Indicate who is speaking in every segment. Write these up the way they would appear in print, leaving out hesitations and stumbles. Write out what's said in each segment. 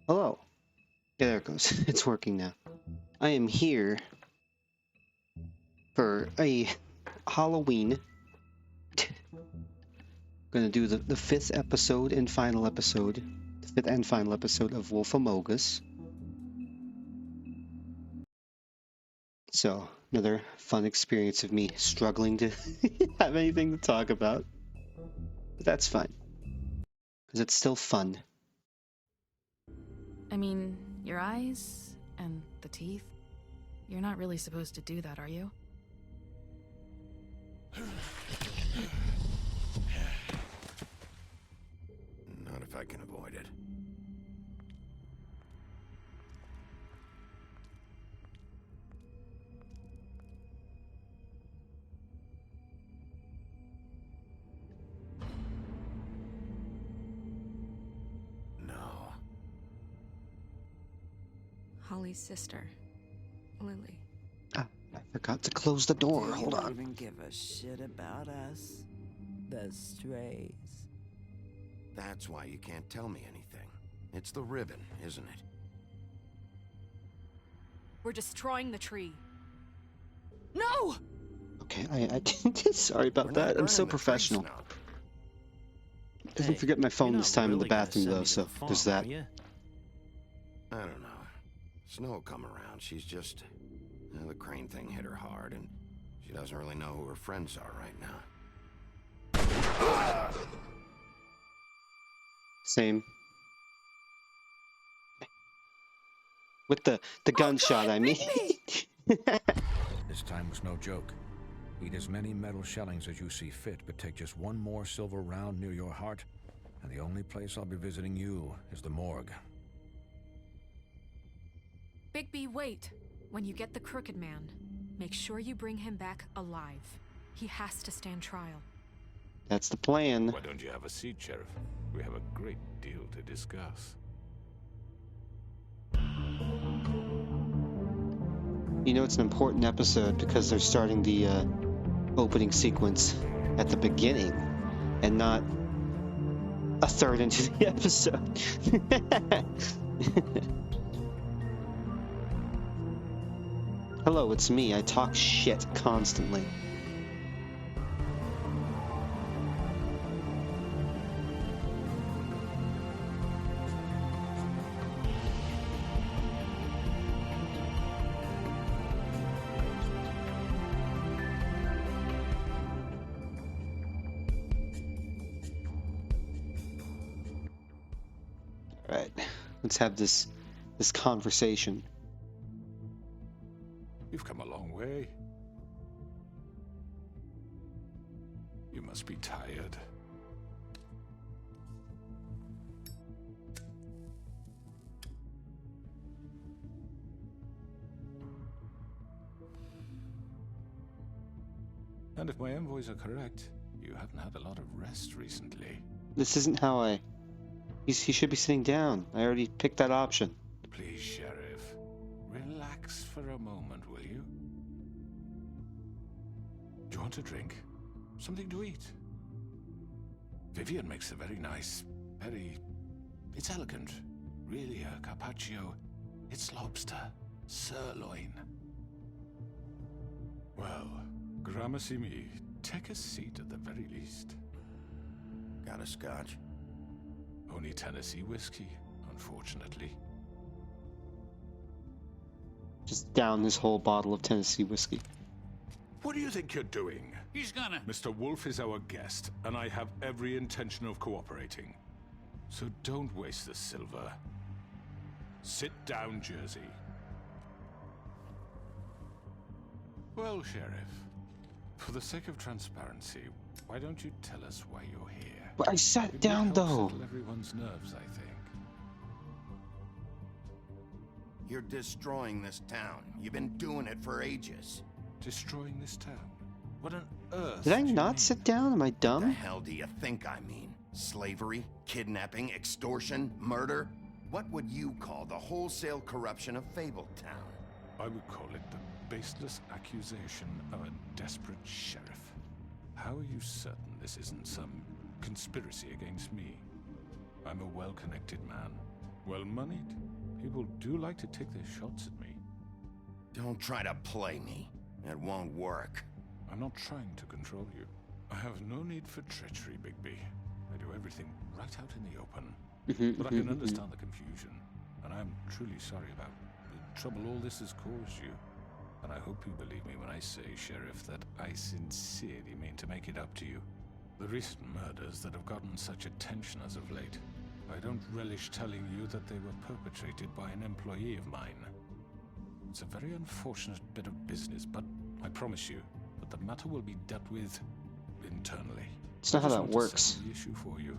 Speaker 1: Hello. Yeah, there it goes. It's working now. I am here for a Halloween. Gonna do the fifth episode and final episode. The fifth and final episode of Wolf Amogus. So, another fun experience of me struggling to have anything to talk about. But that's fine. Because it's still fun.
Speaker 2: I mean, your eyes and the teeth. You're not really supposed to do that, are you?
Speaker 3: Not if I can avoid it. No.
Speaker 4: Holly's sister, Lily.
Speaker 1: Ah, I forgot to close the door.
Speaker 5: Do
Speaker 1: Hold
Speaker 5: you
Speaker 1: on.
Speaker 5: even give a shit about us? The strays.
Speaker 3: That's why you can't tell me anything. It's the ribbon, isn't it?
Speaker 2: We're destroying the tree. No!
Speaker 1: Okay, sorry about that. I'm so professional. Didn't forget my phone this time in the bathroom though, so there's that.
Speaker 3: I don't know. Snow will come around. She's just... the crane thing hit her hard, and she doesn't really know who her friends are right now.
Speaker 1: Same. With the gunshot, I mean.
Speaker 6: This time was no joke. Eat as many metal shellings as you see fit, but take just one more silver round near your heart, and the only place I'll be visiting you is the morgue.
Speaker 2: Bigby, wait. When you get the Crooked Man, make sure you bring him back alive. He has to stand trial.
Speaker 1: That's the plan.
Speaker 7: Why don't you have a seat, Sheriff? We have a great deal to discuss.
Speaker 1: You know it's an important episode because they're starting the opening sequence at the beginning and not a third into the episode. Hello, it's me. I talk shit constantly. All right, let's have this conversation.
Speaker 7: You've come a long way. You must be tired. And if my envoys are correct, you haven't had a lot of rest recently.
Speaker 1: This isn't how I... He should be sitting down. I already picked that option.
Speaker 7: Please, Sheriff, relax for a moment, will you? Do you want a drink? Something to eat? Vivian makes a very nice, it's elegant. Really a carpaccio. It's lobster. Sirloin. Well, gramercy me. Take a seat at the very least.
Speaker 3: Got a scotch?
Speaker 7: Only Tennessee whiskey, unfortunately.
Speaker 1: Just down this whole bottle of Tennessee whiskey.
Speaker 7: What do you think you're doing?
Speaker 8: He's gonna...
Speaker 7: Mr. Wolf is our guest, and I have every intention of cooperating. So don't waste the silver. Sit down, Jersey. Well, Sheriff, for the sake of transparency, why don't you tell us why you're here?
Speaker 1: But I sat
Speaker 7: It would
Speaker 1: down
Speaker 7: help
Speaker 1: though.
Speaker 7: settle everyone's nerves, I think.
Speaker 3: You're destroying this town. You've been doing it for ages.
Speaker 7: Destroying this town? What on earth?
Speaker 1: Did I
Speaker 7: do you
Speaker 1: not
Speaker 7: mean?
Speaker 1: sit down? Am I
Speaker 3: What the
Speaker 1: dumb?
Speaker 3: hell do you think I mean? Slavery? Kidnapping? Extortion? Murder? What would you call the wholesale corruption of Fabletown?
Speaker 7: I would call it the baseless accusation of a desperate sheriff. How are you certain this isn't some conspiracy against me. I'm a well-connected man, well-moneyed. People do like to take their shots at me.
Speaker 3: Don't try to play me. It won't work.
Speaker 7: I'm not trying to control you. I have no need for treachery, Bigby. I do everything right out in the open. But I can understand the confusion, and I'm truly sorry about the trouble all this has caused you. And I hope you believe me when I say, Sheriff, that I sincerely mean to make it up to you. The recent murders that have gotten such attention as of late, I don't relish telling you that they were perpetrated by an employee of mine. It's a very unfortunate bit of business, but I promise you that the matter will be dealt with internally.
Speaker 1: It's not how that
Speaker 7: I just want to
Speaker 1: works.
Speaker 7: settle the issue for you,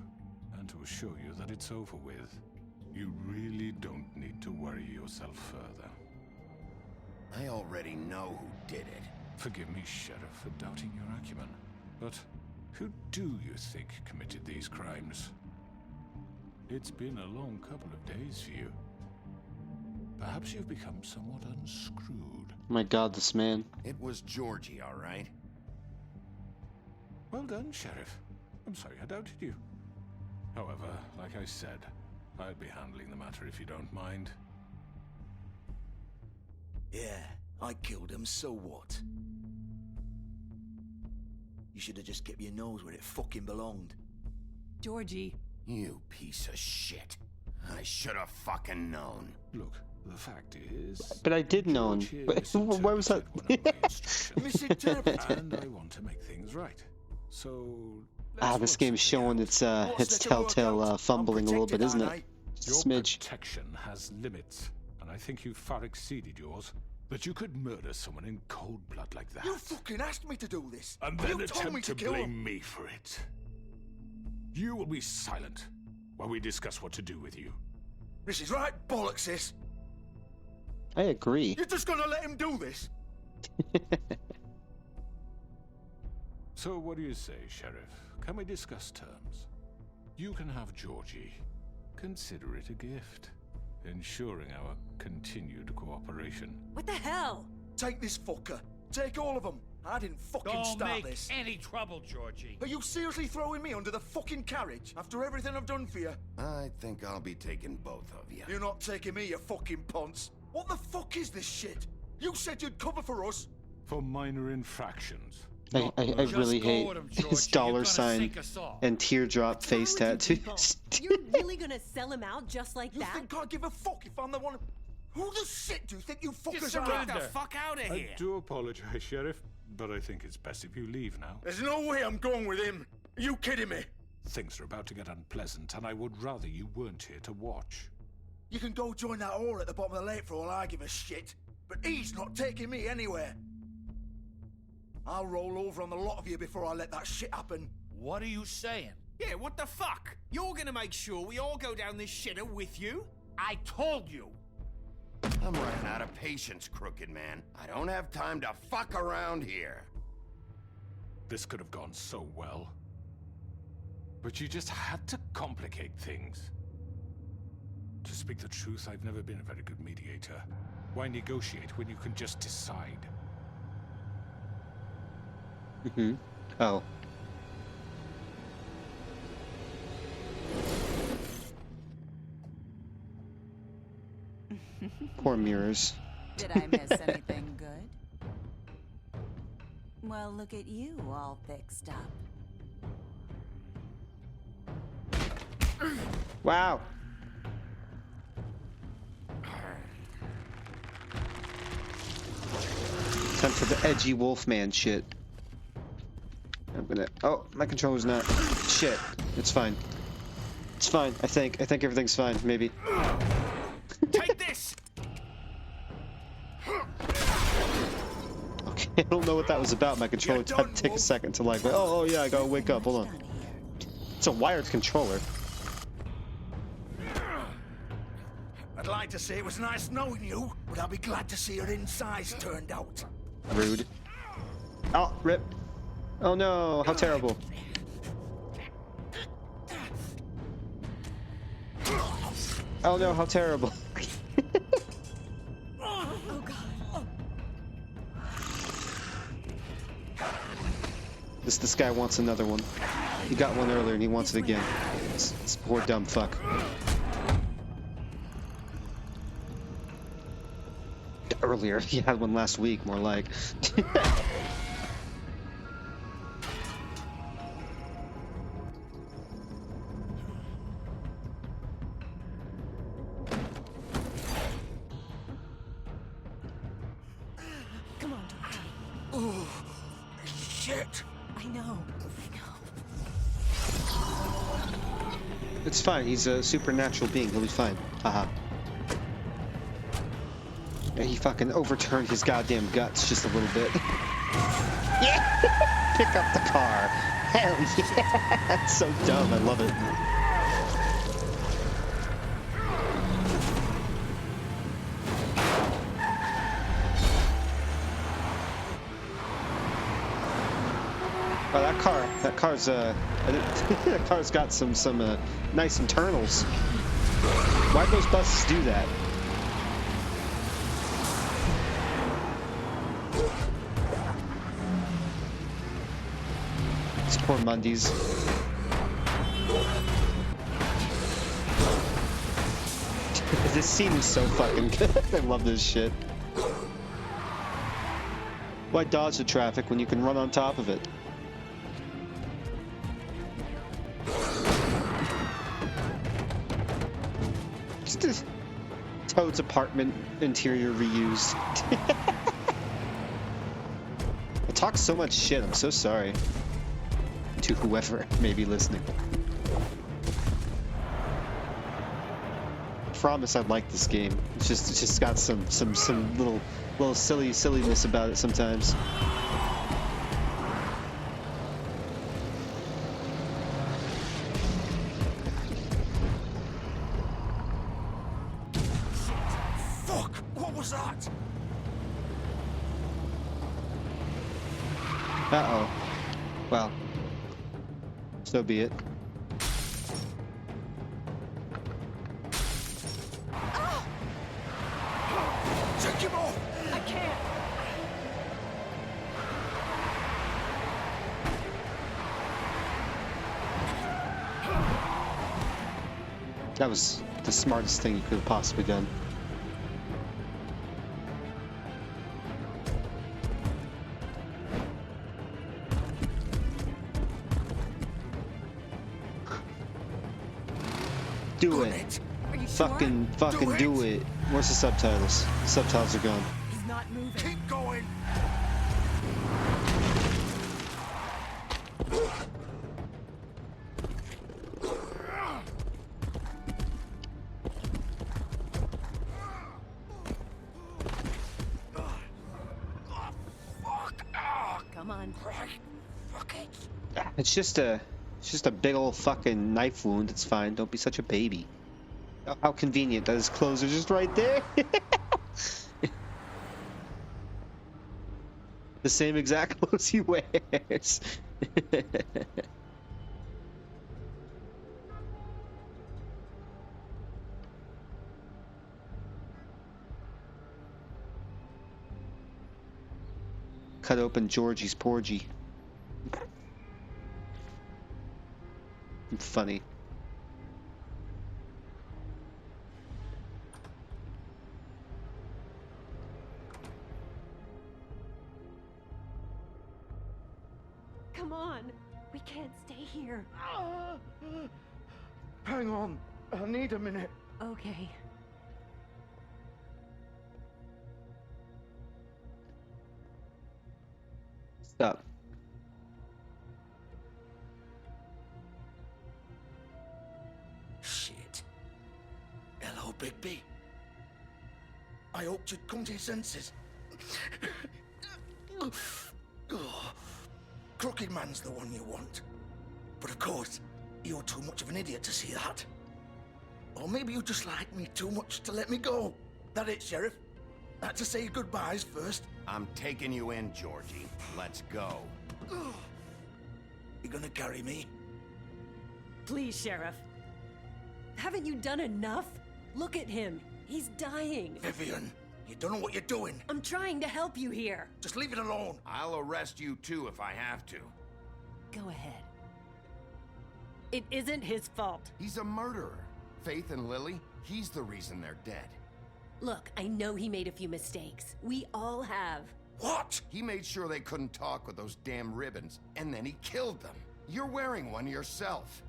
Speaker 7: and to assure you that it's over with. You really don't need to worry yourself further.
Speaker 3: I already know who did it.
Speaker 7: Forgive me, Sheriff, for doubting your acumen, but who do you think committed these crimes? It's been a long couple of days for you. Perhaps you've become somewhat unscrewed.
Speaker 1: My God, this man.
Speaker 3: It was Georgie, all right?
Speaker 7: Well done, Sheriff. I'm sorry I doubted you. However, like I said, I'll be handling the matter if you don't mind.
Speaker 8: Yeah, I killed him, so what? You should have just kept your nose where it fucking belonged.
Speaker 5: Georgie.
Speaker 3: You piece of shit. I should have fucking known.
Speaker 7: Look, the fact is...
Speaker 1: But I did know.
Speaker 7: George here
Speaker 1: But why was that?
Speaker 7: misinterpreted one of my instructions.
Speaker 8: Misinterpreted?
Speaker 7: And I want to make things right. So...
Speaker 1: This
Speaker 7: let's
Speaker 1: game's showing
Speaker 7: work something out.
Speaker 1: its Telltale fumbling a little bit, isn't it? Just a
Speaker 7: Your
Speaker 1: smidge.
Speaker 7: protection has limits, and I think you far exceeded yours. But you could murder someone in cold blood like that.
Speaker 8: You fucking asked me to do this.
Speaker 7: And
Speaker 8: You
Speaker 7: then
Speaker 8: told me
Speaker 7: attempt
Speaker 8: to
Speaker 7: to
Speaker 8: kill him.
Speaker 7: blame me for it. You will be silent while we discuss what to do with you.
Speaker 8: This is right bollocks, this.
Speaker 1: I agree.
Speaker 8: You're just gonna let him do this?
Speaker 7: So what do you say, Sheriff? Can we discuss terms? You can have Georgie. Consider it a gift, ensuring our continued cooperation.
Speaker 5: What the hell?
Speaker 8: Take this fucker. Take all of them. I didn't fucking
Speaker 9: Don't
Speaker 8: start
Speaker 9: make
Speaker 8: this.
Speaker 9: any trouble, Georgie.
Speaker 8: Are you seriously throwing me under the fucking carriage after everything I've done for you?
Speaker 3: I think I'll be taking both of you.
Speaker 8: You're not taking me, you fucking ponce. What the fuck is this shit? You said you'd cover for us.
Speaker 7: For minor infractions.
Speaker 1: I really
Speaker 9: Just go
Speaker 1: hate
Speaker 9: with him,
Speaker 1: his
Speaker 9: Georgie. You're
Speaker 1: dollar
Speaker 9: gonna
Speaker 1: sign
Speaker 9: sink us all.
Speaker 1: and teardrop face tattoos.
Speaker 5: You're really gonna sell him out just like
Speaker 8: You
Speaker 5: that?
Speaker 8: think I give a fuck if I'm the one? Who the shit do you think you fuckers
Speaker 9: Just
Speaker 8: are?
Speaker 9: get the fuck out of
Speaker 7: I
Speaker 9: here.
Speaker 7: do apologize, Sheriff, but I think it's best if you leave now.
Speaker 8: There's no way I'm going with him. Are you kidding me?
Speaker 7: Things are about to get unpleasant, and I would rather you weren't here to watch.
Speaker 8: You can go join that whore at the bottom of the lake for all I give a shit. But he's not taking me anywhere. I'll roll over on the lot of you before I let that shit happen.
Speaker 9: What are you saying?
Speaker 10: Yeah, what the fuck? You're gonna make sure we all go down this shitter with you?
Speaker 9: I told you.
Speaker 3: I'm running out of patience, crooked man. I don't have time to fuck around here.
Speaker 7: This could have gone so well. But you just had to complicate things. To speak the truth, I've never been a very good mediator. Why negotiate when you can just decide?
Speaker 1: Oh. Poor mirrors.
Speaker 11: Did I miss anything good? Well, look at you all fixed up.
Speaker 1: Wow. Time for the edgy Wolfman shit. I'm gonna. Oh, my controller's not. Shit. It's fine. It's fine. I think everything's fine. Maybe.
Speaker 10: Take this!
Speaker 1: Okay, I don't know what that was about. My controller had to take a second to like. Oh yeah, I gotta wake up. Hold on. It's a wired controller.
Speaker 8: I'd like to say it was nice knowing you, but I'll be glad to see your insides turned out.
Speaker 1: Rude. Oh, rip. Oh no, how terrible. Oh no, how terrible.
Speaker 5: Oh god.
Speaker 1: This guy wants another one. He got one earlier and he wants it again. It's poor dumb fuck. Earlier, he had one last week, more like.
Speaker 11: Come on, Dorothy.
Speaker 8: Oh, shit.
Speaker 11: I know.
Speaker 1: It's fine, he's a supernatural being, he'll be fine. Haha. And he fucking overturned his goddamn guts just a little bit. Yeah! Pick up the car. Hell yeah! That's so dumb, I love it. Oh, that car's that car's got some nice internals. Why'd those buses do that? It's poor Mundies. This scene is so fucking good. I love this shit. Why dodge the traffic when you can run on top of it? Just Toad's apartment interior reused. I talk so much shit, I'm so sorry. To whoever may be listening. I promise I like this game. It's just got some little silliness about it sometimes.
Speaker 8: Fuck! What was that?
Speaker 1: Uh-oh. Well, so be it.
Speaker 8: Take him off!
Speaker 2: I can't.
Speaker 1: That was the smartest thing you could have possibly done. Do it.
Speaker 2: Are you
Speaker 1: Fucking do it. Where's the subtitles? The subtitles are gone.
Speaker 2: He's not moving.
Speaker 8: Keep going!
Speaker 11: Come on.
Speaker 8: Fuck it.
Speaker 1: It's just a big old fucking knife wound. It's fine. Don't be such a baby. How convenient that his clothes are just right there. The same exact clothes he wears. Cut open Georgie's porgy. Funny.
Speaker 4: Come on. We can't stay here.
Speaker 8: Hang on. I need a minute.
Speaker 4: Okay.
Speaker 1: Stop.
Speaker 8: Shit. Hello, Bigby. I hoped you'd come to your senses. Crooked Man's the one you want. But of course, you're too much of an idiot to see that. Or maybe you just like me too much to let me go. That it, Sheriff? Had to say goodbyes first.
Speaker 3: I'm taking you in, Georgie. Let's go.
Speaker 8: You gonna carry me?
Speaker 4: Please, Sheriff. Haven't you done enough? Look at him. He's dying.
Speaker 8: Vivian, you don't know what you're doing.
Speaker 4: I'm trying to help you here.
Speaker 8: Just leave it alone.
Speaker 3: I'll arrest you too if I have to.
Speaker 4: Go ahead. It isn't his fault.
Speaker 3: He's a murderer. Faith and Lily, he's the reason they're dead.
Speaker 4: Look, I know he made a few mistakes. We all have.
Speaker 3: What? He made sure they couldn't talk with those damn ribbons, and then he killed them. You're wearing one yourself.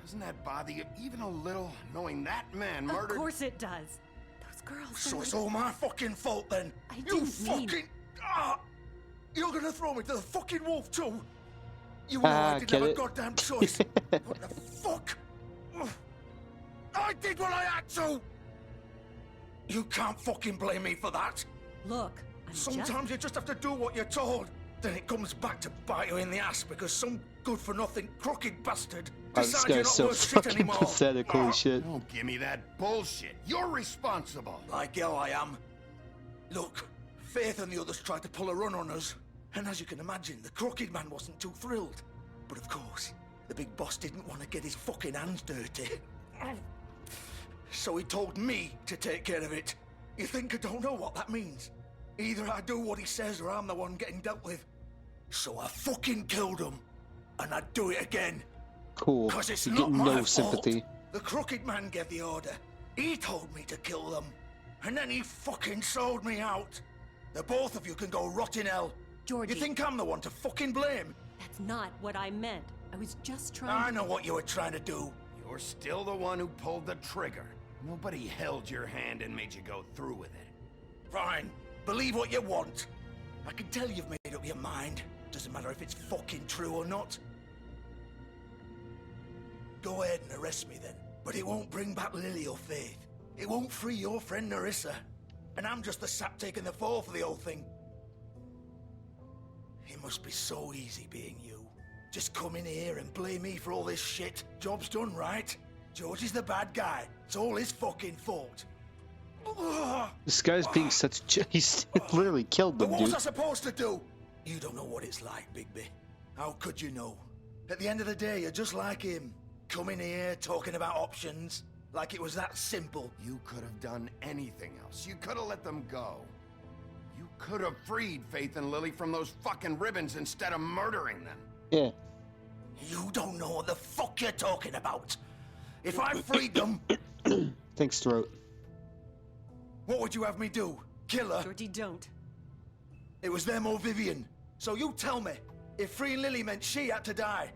Speaker 3: Doesn't that bother you even a little, knowing that man murdered...
Speaker 4: Of course it does. Those girls...
Speaker 8: So it's all my fucking fault then?
Speaker 4: I
Speaker 8: You
Speaker 4: didn't mean...
Speaker 8: fucking... Ah! You're gonna throw me to the fucking wolf too? You know I didn't have a goddamn choice. What the fuck? I did what I had to! You can't fucking blame me for that.
Speaker 4: Look,
Speaker 8: Sometimes you just have to do what you're told. Then it comes back to bite you in the ass because some good-for-nothing crooked bastard
Speaker 1: This
Speaker 8: decides you're
Speaker 1: guy's
Speaker 8: not
Speaker 1: so
Speaker 8: worth shit
Speaker 1: fucking
Speaker 8: anymore.
Speaker 1: pathetic, holy shit.
Speaker 3: Don't give me that bullshit. You're responsible.
Speaker 8: Like hell I am. Look, Faith and the others tried to pull a run on us. And as you can imagine, the crooked man wasn't too thrilled. But of course, the big boss didn't want to get his fucking hands dirty. So he told me to take care of it. You think I don't know what that means? Either I do what he says or I'm the one getting dealt with. So I fucking killed him. And I'd do it again.
Speaker 1: Cool.
Speaker 8: Because it's
Speaker 1: You
Speaker 8: not
Speaker 1: get
Speaker 8: my
Speaker 1: no sympathy.
Speaker 8: fault. The crooked man gave the order. He told me to kill them. And then he fucking sold me out. The both of you can go rot in hell.
Speaker 4: Georgie.
Speaker 8: You think I'm the one to fucking blame?
Speaker 4: That's not what I meant. I was just trying
Speaker 8: I know what you were trying to do.
Speaker 3: You're still the one who pulled the trigger. Nobody held your hand and made you go through with it.
Speaker 8: Fine. Believe what you want. I can tell you've made up your mind. Doesn't matter if it's fucking true or not. Go ahead and arrest me then. But it won't bring back Lily or Faith. It won't free your friend Nerissa. And I'm just the sap taking the fall for the whole thing. It must be so easy being you. Just come in here and blame me for all this shit. Job's done, right? George is the bad guy. It's all his fucking fault.
Speaker 1: This guy's being such... He's literally killed them,
Speaker 8: But
Speaker 1: dude.
Speaker 8: what's I supposed to do? You don't know what it's like, Bigby. How could you know? At the end of the day, you're just like him. Coming here, talking about options. Like it was that simple.
Speaker 3: You could have done anything else. You could have let them go. You could have freed Faith and Lily from those fucking ribbons instead of murdering them.
Speaker 1: Yeah.
Speaker 8: You don't know what the fuck you're talking about. If I freed them,
Speaker 1: Thanks, Throat.
Speaker 8: what would you have me do? Kill her?
Speaker 4: Georgie, don't.
Speaker 8: It was them or Vivian. So you tell me, if freeing Lily meant she had to die.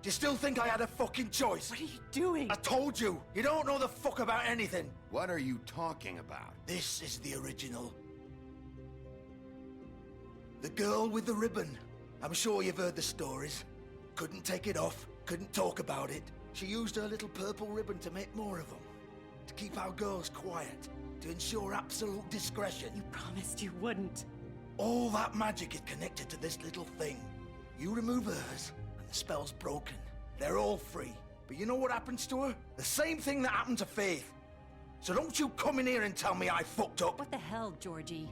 Speaker 8: Do you still think I had a fucking choice?
Speaker 4: What are you doing?
Speaker 8: I told you, you don't know the fuck about anything.
Speaker 3: What are you talking about?
Speaker 8: This is the original. The girl with the ribbon. I'm sure you've heard the stories. Couldn't take it off, couldn't talk about it. She used her little purple ribbon to make more of them. To keep our girls quiet. To ensure absolute discretion.
Speaker 4: You promised you wouldn't.
Speaker 8: All that magic is connected to this little thing. You remove hers, and the spell's broken. They're all free. But you know what happens to her? The same thing that happened to Faith. So don't you come in here and tell me I fucked up.
Speaker 4: What the hell, Georgie?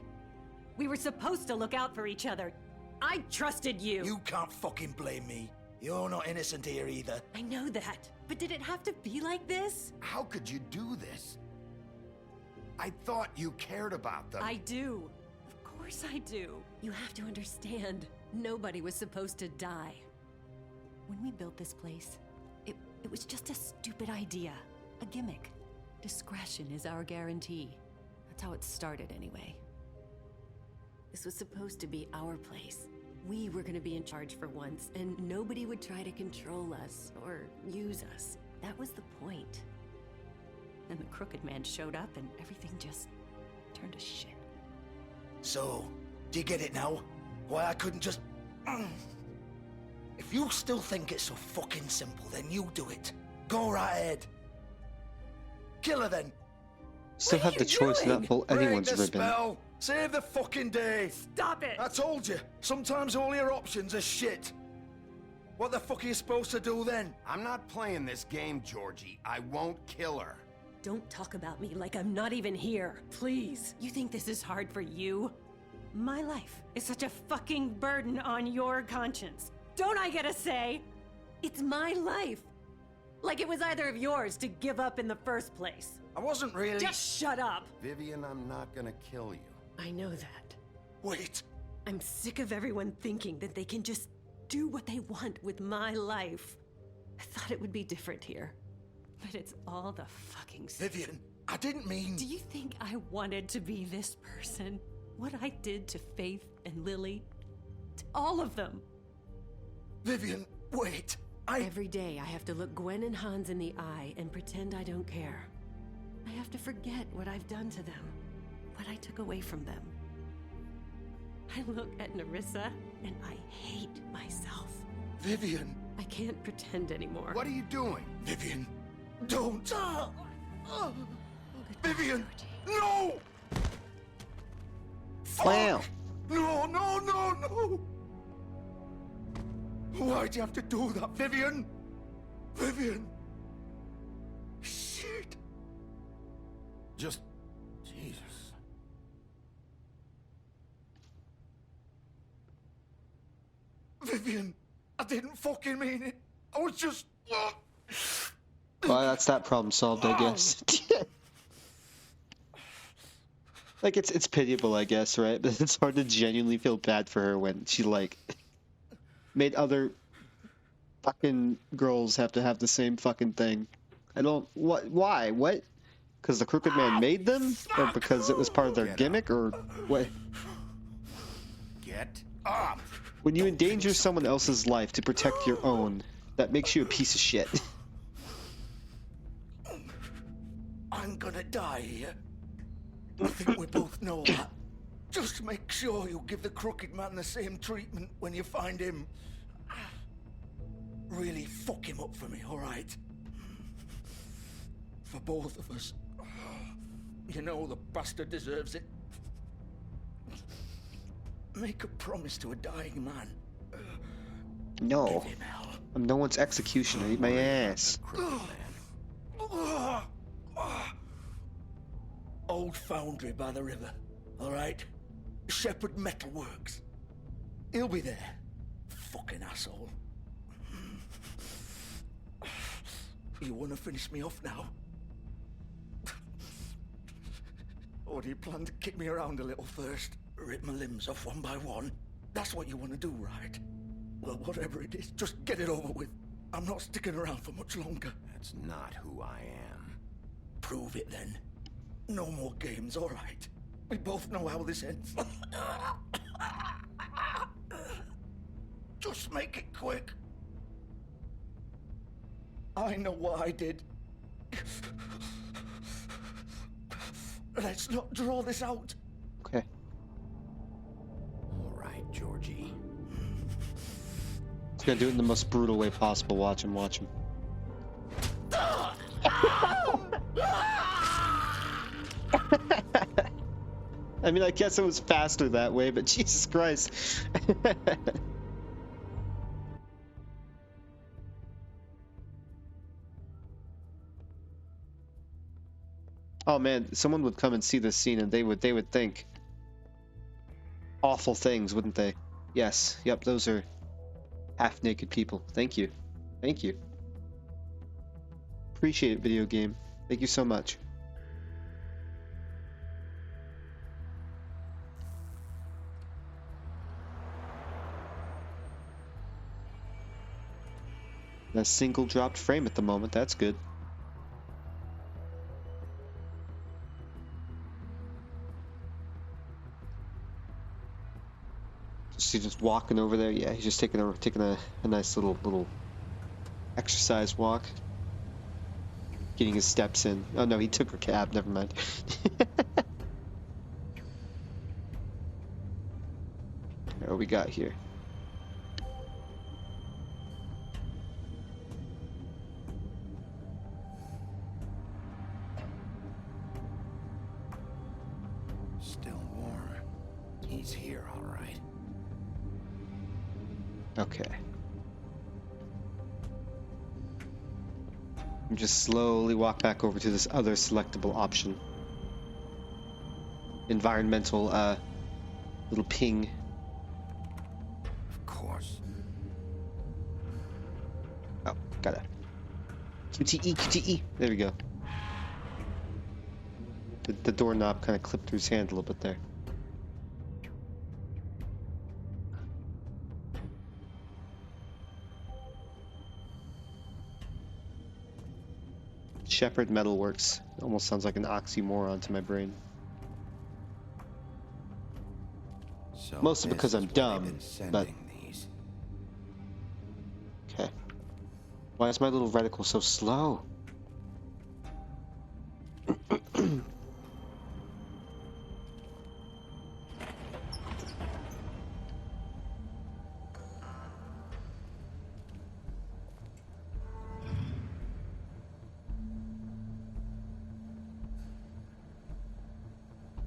Speaker 4: We were supposed to look out for each other. I trusted you.
Speaker 8: You can't fucking blame me. You're not innocent here either.
Speaker 4: I know that. But did it have to be like this?
Speaker 3: How could you do this? I thought you cared about them.
Speaker 4: I do. Of course I do. You have to understand. Nobody was supposed to die. When we built this place, it was just a stupid idea. A gimmick. Discretion is our guarantee. That's how it started anyway. This was supposed to be our place. We were gonna be in charge for once, and nobody would try to control us or use us. That was the point. Then the crooked man showed up and everything just turned to shit.
Speaker 8: So, do you get it now? Why I couldn't just... If you still think it's so fucking simple, then you do it. Go right ahead. Kill her then.
Speaker 1: Still have the choice to not pull anyone's
Speaker 8: Break the
Speaker 1: ribbon.
Speaker 8: spell. Save the fucking day.
Speaker 4: Stop it!
Speaker 8: I told you, sometimes all your options are shit. What the fuck are you supposed to do then?
Speaker 3: I'm not playing this game, Georgie. I won't kill her.
Speaker 4: Don't talk about me like I'm not even here, please. You think this is hard for you? My life is such a fucking burden on your conscience. Don't I get a say? It's my life. Like it was either of yours to give up in the first place.
Speaker 8: I wasn't really...
Speaker 4: Just shut up.
Speaker 3: Vivian, I'm not gonna kill you.
Speaker 4: I know that.
Speaker 8: Wait.
Speaker 4: I'm sick of everyone thinking that they can just do what they want with my life. I thought it would be different here. But it's all the fucking same.
Speaker 8: Vivian, I didn't mean...
Speaker 4: Do you think I wanted to be this person? What I did to Faith and Lily? To all of them?
Speaker 8: Vivian, wait.
Speaker 4: Every day I have to look Gwen and Hans in the eye and pretend I don't care. I have to forget what I've done to them. What I took away from them. I look at Nerissa and I hate myself.
Speaker 8: Vivian.
Speaker 4: I can't pretend anymore.
Speaker 3: What are you doing?
Speaker 8: Vivian, don't. Vivian, no!
Speaker 1: Wow.
Speaker 8: Fuck! No, no, no, no! Why'd you have to do that, Vivian? Vivian! Shit!
Speaker 7: Just... Jesus.
Speaker 8: Vivian, I didn't fucking mean it. I was just...
Speaker 1: Well, that's that problem solved, I guess. Like, it's pitiable, I guess, right? But it's hard to genuinely feel bad for her when she, like, made other fucking girls have to have the same fucking thing. I don't... What? Why? What? Because the Crooked Man made them? Or because it was part of their gimmick? Or what?
Speaker 3: Get up!
Speaker 1: When you endanger someone else's life to protect your own, that makes you a piece of shit.
Speaker 8: I'm gonna die here. I think we both know that. Just make sure you give the Crooked Man the same treatment when you find him. Really fuck him up for me, alright? For both of us. You know the bastard deserves it. Make a promise to a dying man.
Speaker 1: No. I'm no one's executioner. Eat my ass.
Speaker 8: Old foundry by the river, alright? Shepherd Metalworks. He'll be there. Fucking asshole. You wanna finish me off now? Or do you plan to kick me around a little first? Rip my limbs off one by one? That's what you wanna do, right? Well, whatever it is, just get it over with. I'm not sticking around for much longer.
Speaker 3: That's not who I am.
Speaker 8: Prove it then. No more games, all right? We both know how this ends. Just make it quick. I know what I did. Let's not draw this out.
Speaker 1: Okay.
Speaker 3: All right, Georgie.
Speaker 1: He's gonna do it in the most brutal way possible. Watch him, watch him. I mean, I guess it was faster that way, but Jesus Christ. Oh man, someone would come and see this scene and they would think awful things, wouldn't they? Yes, yep, those are half-naked people. Thank you. Thank you. Appreciate it, video game. Thank you so much. A single dropped frame at the moment, that's good. He's just walking over there. Yeah, he's just taking a nice little exercise walk. Getting his steps in. Oh no, he took her cab, never mind. What we got here?
Speaker 3: Still warm. He's here, all right.
Speaker 1: Okay. And just slowly walk back over to this other selectable option. Environmental, little ping.
Speaker 3: Of course.
Speaker 1: Oh, got it. QTE, QTE. There we go. The doorknob kind of clipped through his hand a little bit there. Shepherd Metalworks. Almost sounds like an oxymoron to my brain.
Speaker 8: So
Speaker 1: Mostly
Speaker 8: this
Speaker 1: because I'm
Speaker 8: is where they've
Speaker 1: dumb,
Speaker 8: been
Speaker 1: but...
Speaker 8: sending these.
Speaker 1: Okay. Why is my little reticle so slow?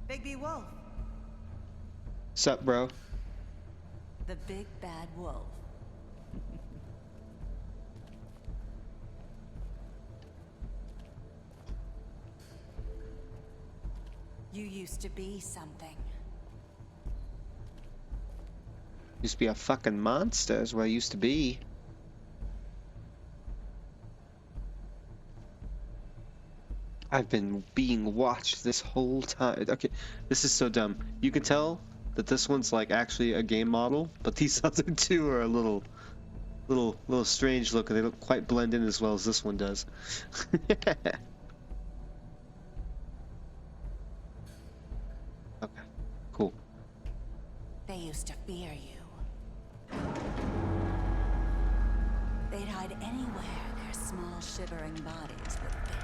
Speaker 11: Bigby Wolf.
Speaker 1: Sup, bro?
Speaker 11: The big bad wolf. You used to be something.
Speaker 1: Used to be a fucking monster is what I used to be. I've been being watched this whole time. Okay, this is so dumb. You can tell that this one's like actually a game model, but these other two are a little strange looking. They don't quite blend in as well as this one does. Okay, cool.
Speaker 11: They used to fear you. They'd hide anywhere their small shivering bodies would fit.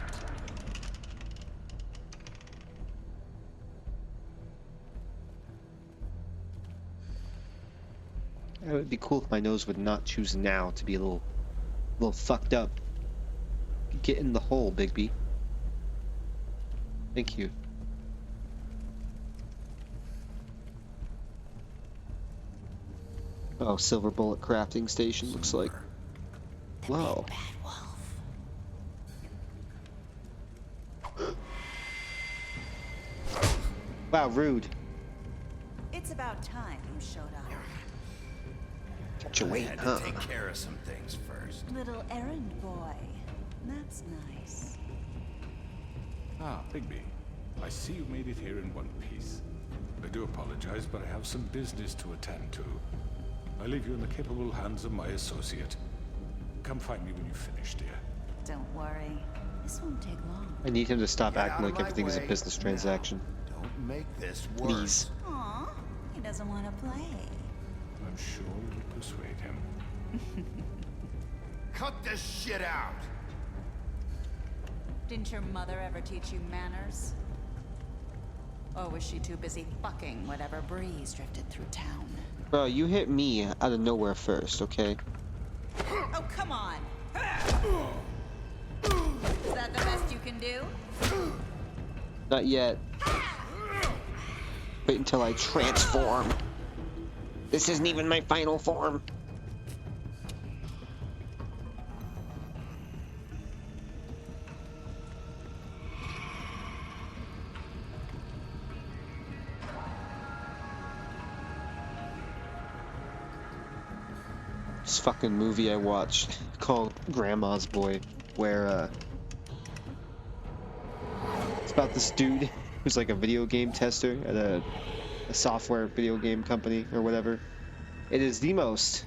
Speaker 1: It would be cool if my nose would not choose now to be a little fucked up. Get in the hole, Bigby. Thank you. Oh, silver bullet crafting station looks like. Whoa.
Speaker 11: Bad wolf.
Speaker 1: Wow, rude.
Speaker 11: It's about time you showed up.
Speaker 1: Got your
Speaker 3: I
Speaker 1: weight,
Speaker 3: had
Speaker 1: huh?
Speaker 3: to take care of some things first.
Speaker 11: Little errand boy. That's nice.
Speaker 7: Ah, Bigby. I see you made it here in one piece. I do apologize, but I have some business to attend to. I leave you in the capable hands of my associate. Come find me when you finish, dear.
Speaker 11: Don't worry. This won't take long.
Speaker 1: I need him to stop
Speaker 3: Get
Speaker 1: acting
Speaker 3: out of
Speaker 1: like
Speaker 3: my
Speaker 1: everything is a
Speaker 3: way.
Speaker 1: business transaction.
Speaker 3: Don't make this worse.
Speaker 1: Please.
Speaker 11: Aw, he doesn't want to play.
Speaker 7: I'm sure you'll persuade him.
Speaker 3: Cut this shit out!
Speaker 11: Didn't your mother ever teach you manners? Or was she too busy fucking whatever breeze drifted through town?
Speaker 1: Bro, you hit me out of nowhere first, okay?
Speaker 11: Oh, come on! Is that the best you can do?
Speaker 1: Not yet. Wait until I transform. This isn't even my final form. This fucking movie I watched called Grandma's Boy, where it's about this dude who's like a video game tester at a software video game company or whatever. It is the most.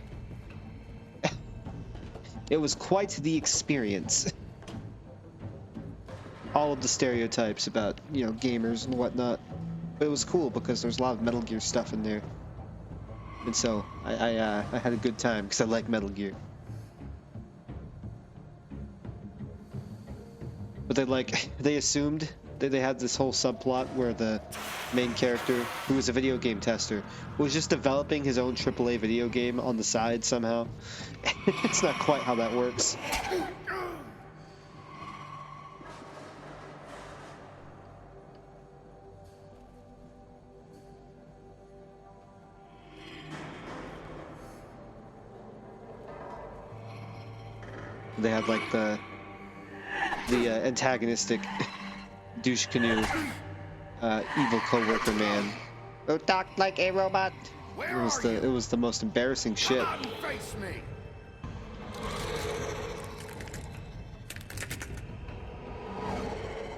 Speaker 1: It was quite the experience. All of the stereotypes about, you know, gamers and whatnot. But it was cool because there's a lot of Metal Gear stuff in there. And so I had a good time because I like Metal Gear. But they assumed that they had this whole subplot where the main character, who was a video game tester, was just developing his own AAA video game on the side somehow. It's not quite how that works. They had like the antagonistic douche canoe evil coworker man who talked like a robot. It was the most embarrassing shit.
Speaker 3: Come out and face me!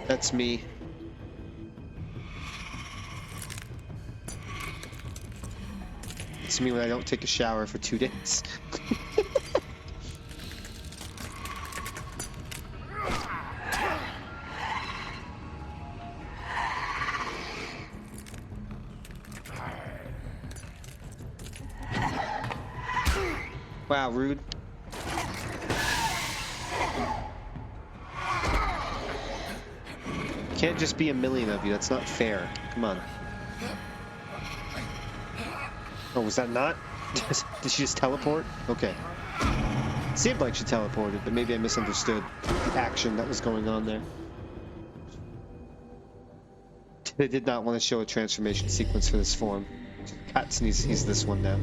Speaker 1: That's me. It's me when I don't take a shower for 2 days. Wow, rude. Can't just be a million of you. That's not fair. Come on. Oh, was that not? Did she just teleport? Okay. Seemed like she teleported, but maybe I misunderstood the action that was going on there. They did not want to show a transformation sequence for this form. Cuts, and he's this one now.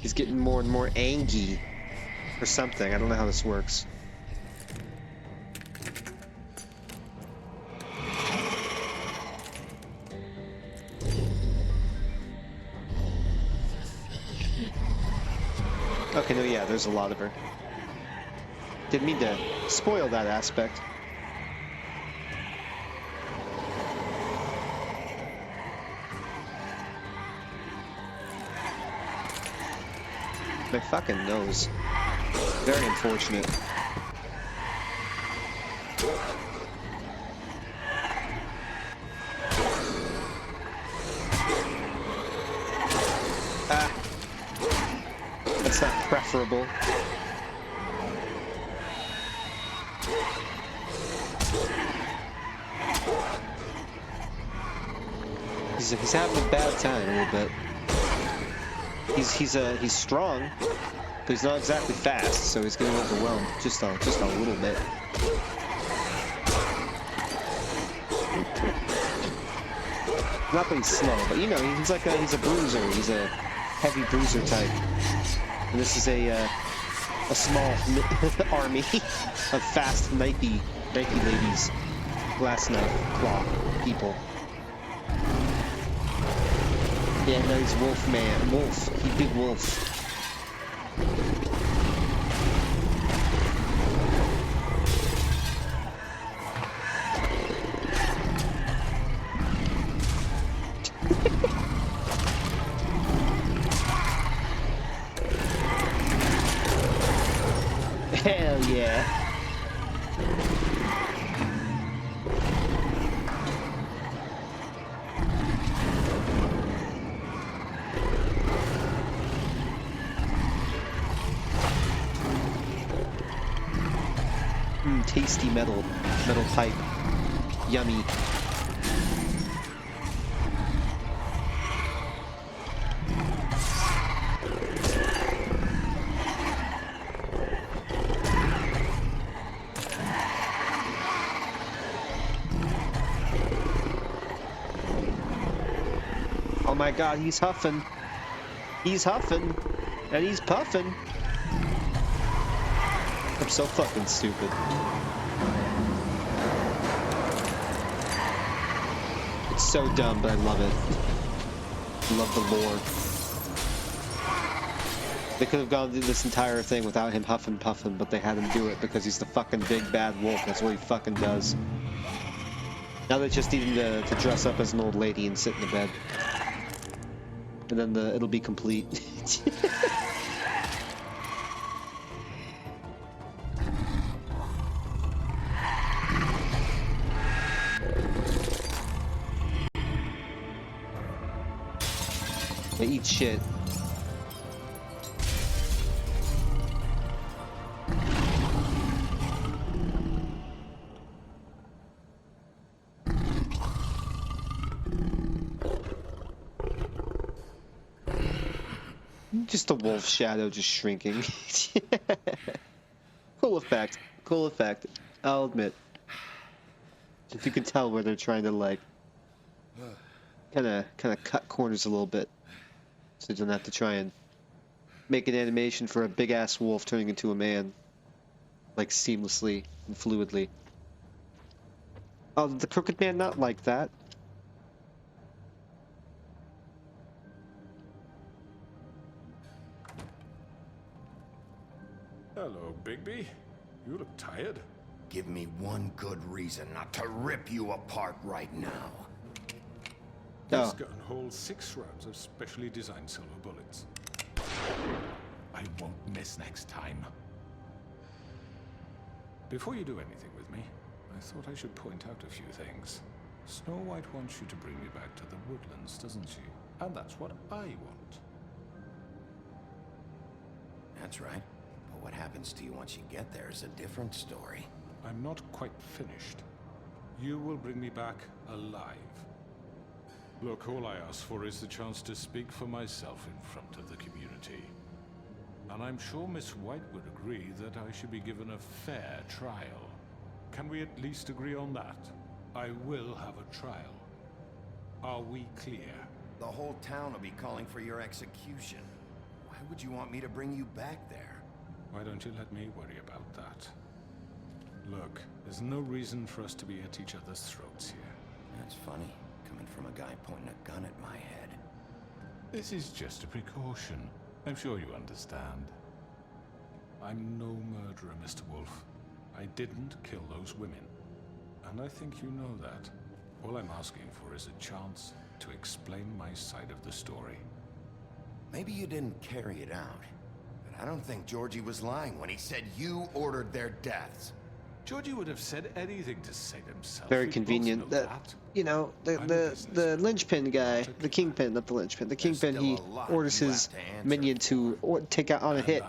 Speaker 1: He's getting more and more angry or something. I don't know how this works. Okay, no, yeah, there's a lot of her. Didn't mean to spoil that aspect. My fucking nose. Very unfortunate. Ah. That's not preferable. He's having a bad time a little bit. He's strong, but he's not exactly fast, so he's getting overwhelmed just a little bit. Not that he's slow, but you know, he's a bruiser. He's a heavy bruiser type, and this is a small army of fast knifey ladies, glass knife claw people. Yeah, no, he's Wolf Man. Wolf. He big wolf. Hell yeah. Tasty metal pipe. Yummy. Oh my god, he's huffing. He's huffing. And he's puffing. I'm so fucking stupid. It's so dumb, but I love it. I love the lore. They could have gone through this entire thing without him huffing puffing, but they had him do it because he's the fucking big bad wolf. That's what he fucking does. Now they just need him to dress up as an old lady and sit in the bed. And then it'll be complete. They eat shit. Just a wolf shadow just shrinking. Cool effect. Cool effect. I'll admit. If you can tell where they're trying to like kind of cut corners a little bit. So you don't have to try and make an animation for a big-ass wolf turning into a man. Like, seamlessly and fluidly. Oh, did the Crooked Man not like that?
Speaker 7: Hello, Bigby. You look tired.
Speaker 3: Give me one good reason not to rip you apart right now.
Speaker 7: This gun holds 6 rounds of specially designed silver bullets. I won't miss next time. Before you do anything with me, I thought I should point out a few things. Snow White wants you to bring me back to the woodlands, doesn't she? And that's what I want.
Speaker 3: That's right. But what happens to you once you get there is a different story.
Speaker 7: I'm not quite finished. You will bring me back alive. Look, all I ask for is the chance to speak for myself in front of the community. And I'm sure Miss White would agree that I should be given a fair trial. Can we at least agree on that? I will have a trial. Are we clear?
Speaker 3: The whole town will be calling for your execution. Why would you want me to bring you back there?
Speaker 7: Why don't you let me worry about that? Look, there's no reason for us to be at each other's throats here.
Speaker 3: That's funny, coming from a guy pointing a gun at my head.
Speaker 7: This is just a precaution. I'm sure you understand. I'm no murderer, Mr. Wolf. I didn't kill those women. And I think you know that. All I'm asking for is a chance to explain my side of the story.
Speaker 3: Maybe you didn't carry it out, but I don't think Georgie was lying when he said you ordered their deaths.
Speaker 7: Georgie would have said anything to save himself.
Speaker 1: Very
Speaker 7: We both
Speaker 1: convenient
Speaker 7: know
Speaker 1: that, you know, the linchpin guy, the kingpin, not the linchpin, the kingpin, he orders his minion to take out on a hit.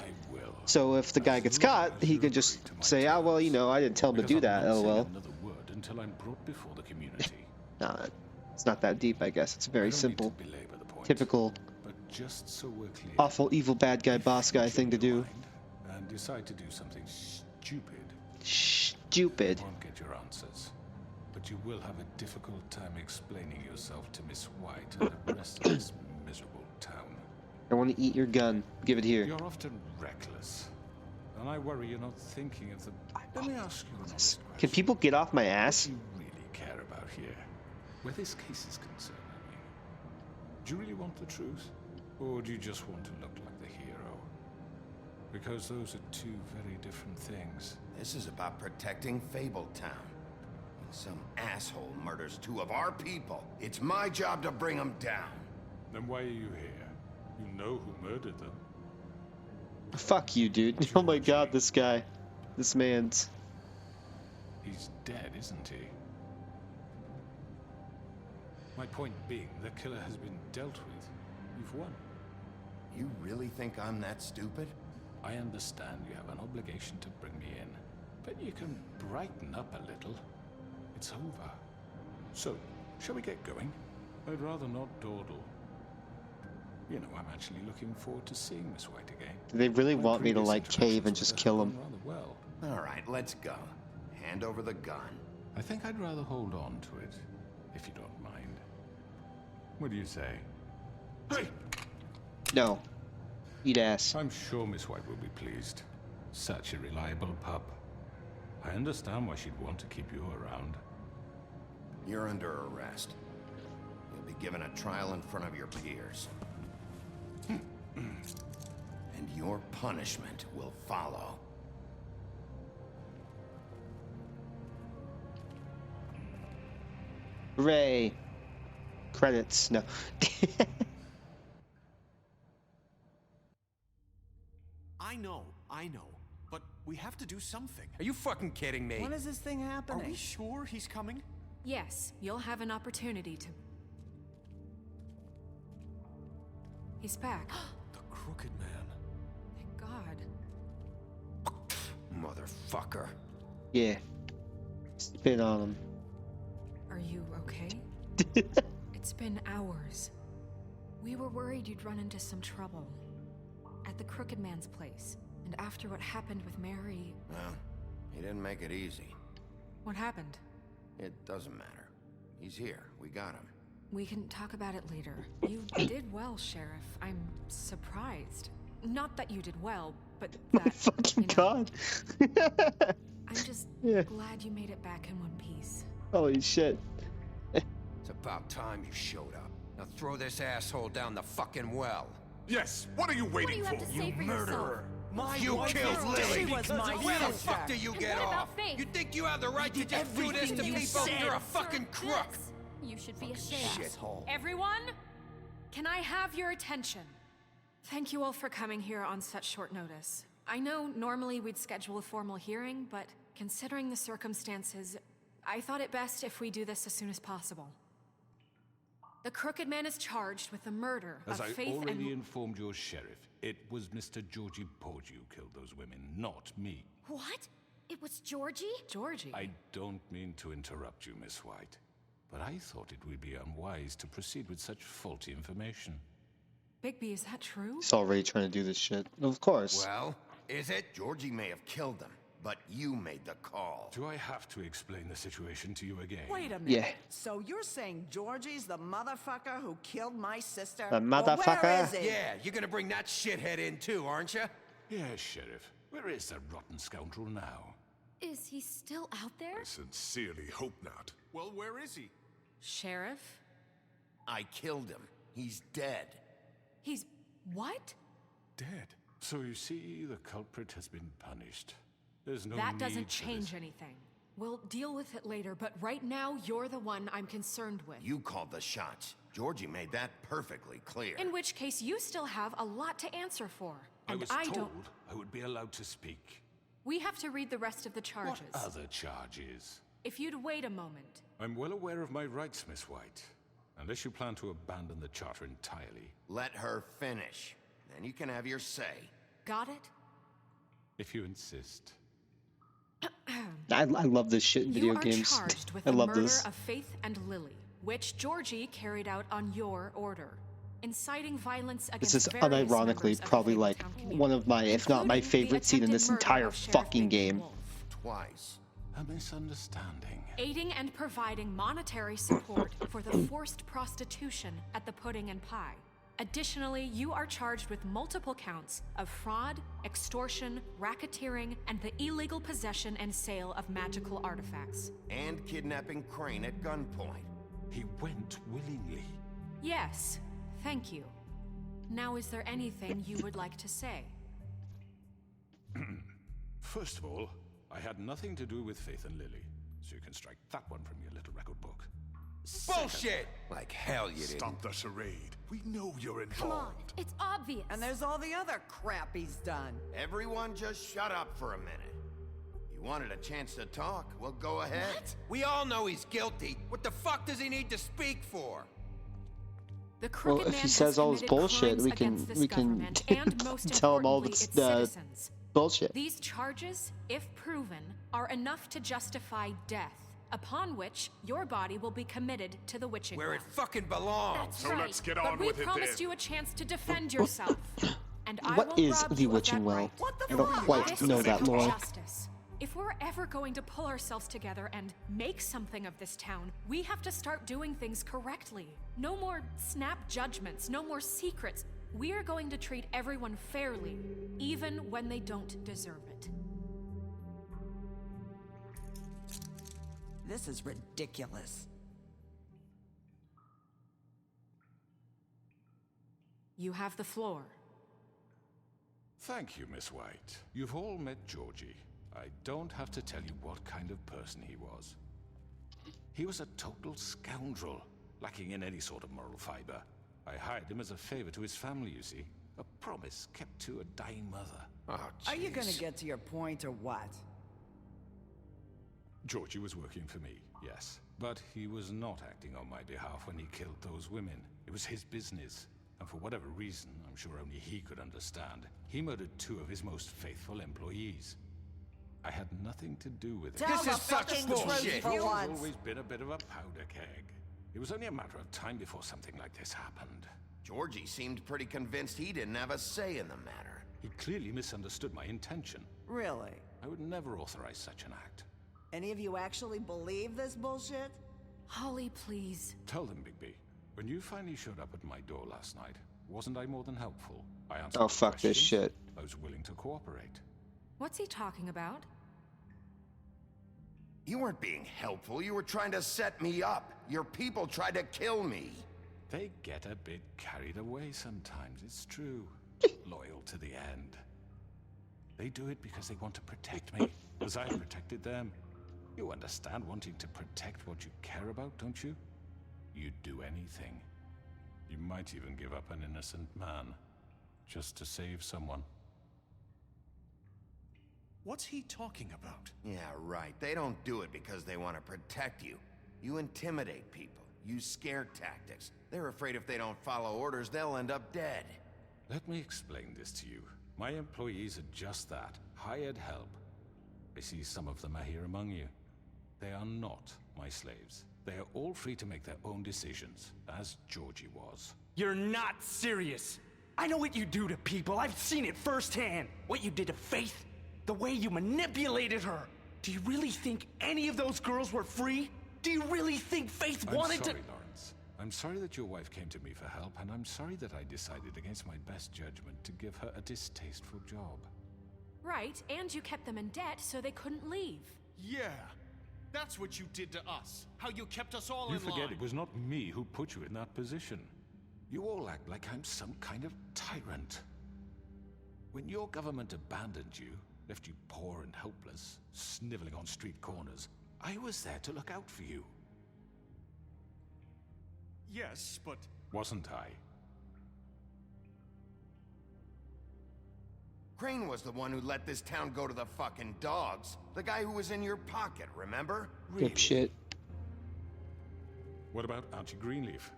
Speaker 1: So if the guy gets caught, he could just say, "Ah, well, you know, I didn't tell him to do that." LOL.
Speaker 7: Another word until I'm brought before the community.
Speaker 1: Nah, it's not that deep, I guess. It's a very simple, typical,
Speaker 7: But just so we're clear,
Speaker 1: awful, evil, bad guy, boss guy thing to do.
Speaker 7: and decide to do something stupid.
Speaker 1: Stupid.
Speaker 7: You won't get your answers, but you will have a difficult time explaining yourself to Miss White and the rest of this miserable town.
Speaker 1: I want to eat your gun. Give it here.
Speaker 7: You're often reckless, and I worry you're not thinking of the... Let me ask you an honest question.
Speaker 1: Can people get off my ass?
Speaker 7: What do you really care about here? Where this case is concerned, I mean. Do you really want the truth? Or do you just want to look like the hero? Because those are two very different things.
Speaker 3: This is about protecting Fabletown. When some asshole murders two of our people, it's my job to bring them down.
Speaker 7: Then why are you here? You know who murdered them.
Speaker 1: Fuck you, dude. Oh my god, this guy. This man's...
Speaker 7: He's dead, isn't he? My point being, the killer has been dealt with. You've won.
Speaker 3: You really think I'm that stupid?
Speaker 7: I understand you have an obligation to bring me in, but you can brighten up a little. It's over. So, shall we get going? I'd rather not dawdle. You know, I'm actually looking forward to seeing Miss White again.
Speaker 1: Do they really want me to, like, cave and just kill him?
Speaker 7: Rather well.
Speaker 3: All right, let's go. Hand over the gun.
Speaker 7: I think I'd rather hold on to it, if you don't mind. What do you say? Hey!
Speaker 1: No. Eat ass.
Speaker 7: I'm sure Miss White will be pleased. Such a reliable pup. I understand why she'd want to keep you around.
Speaker 3: You're under arrest. You'll be given a trial in front of your peers. And your punishment will follow.
Speaker 1: Hooray. Credits. No.
Speaker 10: I know. But we have to do something.
Speaker 12: Are you fucking kidding me?
Speaker 5: When is this thing happening?
Speaker 10: Are we sure he's coming?
Speaker 2: Yes, you'll have an opportunity to... He's back.
Speaker 12: The Crooked Man.
Speaker 2: Thank God.
Speaker 3: Motherfucker.
Speaker 1: Yeah. Spit on him.
Speaker 2: Are you okay? It's been hours. We were worried you'd run into some trouble. At the Crooked Man's place. And after what happened with Mary...
Speaker 3: Well, he didn't make it easy.
Speaker 2: What happened?
Speaker 3: It doesn't matter. He's here. We got him.
Speaker 2: We can talk about it later. You did well, Sheriff. I'm surprised. Not that you did well, but that...
Speaker 1: Fucking
Speaker 2: you know,
Speaker 1: god.
Speaker 2: I'm just glad you made it back in one piece.
Speaker 1: Holy shit.
Speaker 12: It's about time you showed up. Now throw this asshole down the fucking well.
Speaker 7: Yes, what are you waiting
Speaker 11: What do you have to say for yourself?
Speaker 12: You killed Lily!
Speaker 5: was my
Speaker 12: Where the
Speaker 5: sister.
Speaker 12: fuck do you
Speaker 11: And
Speaker 12: get
Speaker 11: what about
Speaker 12: off?
Speaker 11: Faith?
Speaker 12: You think you have the right to
Speaker 5: did
Speaker 12: just do this to
Speaker 5: everything you
Speaker 12: people?
Speaker 5: said.
Speaker 12: You're a fucking crook!
Speaker 11: This. You should be ashamed.
Speaker 12: Shithole.
Speaker 2: Everyone, can I have your attention? Thank you all for coming here on such short notice. I know normally we'd schedule a formal hearing, but considering the circumstances, I thought it best if we do this as soon as possible. The Crooked Man is charged with the murder
Speaker 7: As
Speaker 2: of
Speaker 7: I
Speaker 2: Faith
Speaker 7: already
Speaker 2: and...
Speaker 7: informed your sheriff, it was Mr. Georgie Porgy who killed those women, not me.
Speaker 2: What? It was Georgie? Georgie?
Speaker 7: I don't mean to interrupt you, Miss White, but I thought it would be unwise to proceed with such faulty information.
Speaker 2: Bigby, is that true?
Speaker 1: He's already trying to do this shit. Of course.
Speaker 3: Well, is it? Georgie may have killed them, but you made the call.
Speaker 7: Do I have to explain the situation to you again?
Speaker 5: Wait a minute.
Speaker 1: Yeah.
Speaker 5: So you're saying Georgie's the motherfucker who killed my sister?
Speaker 1: The
Speaker 5: Well,
Speaker 1: motherfucker?
Speaker 5: where is he?
Speaker 12: Yeah, you're gonna bring that shithead in too, aren't you?
Speaker 7: Yes, Sheriff. Where is that rotten scoundrel now?
Speaker 2: Is he still out there?
Speaker 13: I sincerely hope not.
Speaker 9: Well, where is he?
Speaker 2: Sheriff?
Speaker 3: I killed him. He's dead.
Speaker 2: He's... what?
Speaker 7: Dead. So you see, the culprit has been punished. There's no
Speaker 2: That
Speaker 7: need
Speaker 2: doesn't
Speaker 7: for
Speaker 2: change
Speaker 7: this.
Speaker 2: anything. We'll deal with it later, but right now, you're the one I'm concerned with.
Speaker 3: You called the shots. Georgie made that perfectly clear.
Speaker 2: In which case, you still have a lot to answer for.
Speaker 7: I
Speaker 2: And
Speaker 7: was
Speaker 2: I
Speaker 7: told
Speaker 2: don't...
Speaker 7: I would be allowed to speak.
Speaker 2: We have to read the rest of the charges.
Speaker 7: What other charges?
Speaker 2: If you'd wait a moment.
Speaker 7: I'm well aware of my rights, Miss White. Unless you plan to abandon the charter entirely.
Speaker 3: Let her finish. Then you can have your say.
Speaker 2: Got it?
Speaker 7: If you insist.
Speaker 1: I love this shit in video
Speaker 2: you are
Speaker 1: games.
Speaker 2: charged with
Speaker 1: I
Speaker 2: the
Speaker 1: love
Speaker 2: murder
Speaker 1: this.
Speaker 2: of Faith and Lily, which Georgie carried out on your order. Inciting violence against
Speaker 1: This is
Speaker 2: various members
Speaker 1: unironically
Speaker 2: of the
Speaker 1: probably
Speaker 2: Fabletown
Speaker 1: like
Speaker 2: community,
Speaker 1: one of my, if not my
Speaker 2: including the
Speaker 1: favorite scene in this
Speaker 2: attempted murder
Speaker 1: entire
Speaker 2: of Sheriff
Speaker 1: fucking
Speaker 2: Bigby
Speaker 1: game.
Speaker 2: Wolf.
Speaker 3: Twice.
Speaker 7: A misunderstanding.
Speaker 2: Aiding and providing monetary support for the forced prostitution at the Pudding and Pie. Additionally, you are charged with multiple counts of fraud, extortion, racketeering, and the illegal possession and sale of magical artifacts.
Speaker 3: And kidnapping Crane at gunpoint.
Speaker 7: He went willingly.
Speaker 2: Yes, thank you. Now, is there anything you would like to say?
Speaker 7: First of all, I had nothing to do with Faith and Lily, so you can strike that one from your little record book.
Speaker 12: Bullshit! Like hell you didn't.
Speaker 13: Stop the charade. We know you're involved.
Speaker 2: Come on, it's obvious.
Speaker 5: And there's all the other crap he's done.
Speaker 3: Everyone just shut up for a minute. You wanted a chance to talk, well go ahead.
Speaker 2: What?
Speaker 12: We all know he's guilty. What the fuck does he need to speak for?
Speaker 2: The Crooked
Speaker 1: Well, if
Speaker 2: Man
Speaker 1: he
Speaker 2: has
Speaker 1: says all his
Speaker 2: committed
Speaker 1: bullshit,
Speaker 2: crimes
Speaker 1: we can
Speaker 2: against this
Speaker 1: we can
Speaker 2: government and most
Speaker 1: tell him all
Speaker 2: importantly,
Speaker 1: the
Speaker 2: its citizens.
Speaker 1: bullshit.
Speaker 2: These charges, if proven, are enough to justify death, upon which your body will be committed to the witching
Speaker 12: Where it
Speaker 2: well.
Speaker 12: fucking belongs.
Speaker 2: That's
Speaker 13: So
Speaker 2: right.
Speaker 13: let's get
Speaker 2: but
Speaker 13: on
Speaker 2: we
Speaker 13: with it
Speaker 2: promised
Speaker 13: then.
Speaker 2: you a chance to defend yourself. And I
Speaker 1: What
Speaker 2: won't
Speaker 1: is
Speaker 2: rob
Speaker 1: the
Speaker 2: you of
Speaker 1: witching
Speaker 2: that
Speaker 1: well?
Speaker 2: right.
Speaker 5: What the
Speaker 1: I don't
Speaker 5: fuck?
Speaker 1: quite
Speaker 2: This
Speaker 1: know
Speaker 2: is
Speaker 1: that lore.
Speaker 2: justice. If we're ever going to pull ourselves together and make something of this town, we have to start doing things correctly. No more snap judgments, no more secrets. We are going to treat everyone fairly, even when they don't deserve it.
Speaker 5: This is ridiculous.
Speaker 2: You have the floor.
Speaker 7: Thank you, Miss White. You've all met Georgie. I don't have to tell you what kind of person he was. He was a total scoundrel, lacking in any sort of moral fiber. I hired him as a favor to his family, you see. A promise kept to a dying mother.
Speaker 3: Oh,
Speaker 5: Are you gonna
Speaker 3: jeez.
Speaker 5: get to your point or what?
Speaker 7: Georgie was working for me, yes. But he was not acting on my behalf when he killed those women. It was his business. And for whatever reason, I'm sure only he could understand, he murdered 2 of his most faithful employees. I had nothing to do with it.
Speaker 5: Tell
Speaker 12: This
Speaker 5: the
Speaker 12: is such
Speaker 5: fucking
Speaker 12: bullshit.
Speaker 5: truth for
Speaker 7: He's
Speaker 5: once.
Speaker 7: always been a bit of a powder keg. It was only a matter of time before something like this happened.
Speaker 3: Georgie seemed pretty convinced he didn't have a say in the matter.
Speaker 7: He clearly misunderstood my intention.
Speaker 5: Really?
Speaker 7: I would never authorize such an act.
Speaker 5: Any of you actually believe this bullshit?
Speaker 2: Holly, please.
Speaker 7: Tell them, Bigby. When you finally showed up at my door last night, wasn't I more than helpful? I answered
Speaker 1: Oh
Speaker 7: your
Speaker 1: fuck this
Speaker 7: questions.
Speaker 1: shit.
Speaker 7: I was willing to cooperate.
Speaker 2: What's he talking about?
Speaker 3: You weren't being helpful, you were trying to set me up. Your people tried to kill me.
Speaker 7: They get a bit carried away sometimes, it's true. Loyal to the end. They do it because they want to protect me, as I protected them. You understand wanting to protect what you care about, don't you? You'd do anything. You might even give up an innocent man, just to save someone.
Speaker 9: What's he talking about?
Speaker 3: Yeah, right. They don't do it because they want to protect you. You intimidate people. use scare tactics. They're afraid if they don't follow orders, they'll end up dead.
Speaker 7: Let me explain this to you. My employees are just that, hired help. I see some of them are here among you. They are not my slaves. They are all free to make their own decisions, as Georgie was.
Speaker 14: You're not serious. I know what you do to people. I've seen it firsthand. What you did to Faith, the way you manipulated her. Do you really think any of those girls were free? Do you really think Faith wanted to—
Speaker 7: I'm sorry, Lawrence. I'm sorry that your wife came to me for help, and I'm sorry that I decided against my best judgment to give her a distasteful job.
Speaker 2: Right, and you kept them in debt so they couldn't leave.
Speaker 9: Yeah. That's what you did to us. How you kept us all in line.
Speaker 7: You forget it was not me who put you in that position. You all act like I'm some kind of tyrant. When your government abandoned you, left you poor and helpless, sniveling on street corners, I was there to look out for you.
Speaker 9: Yes, but...
Speaker 7: Wasn't I?
Speaker 3: Crane was the one who let this town go to the fucking dogs. The guy who was in your pocket, remember?
Speaker 1: Dipshit.
Speaker 7: What about Archie Greenleaf?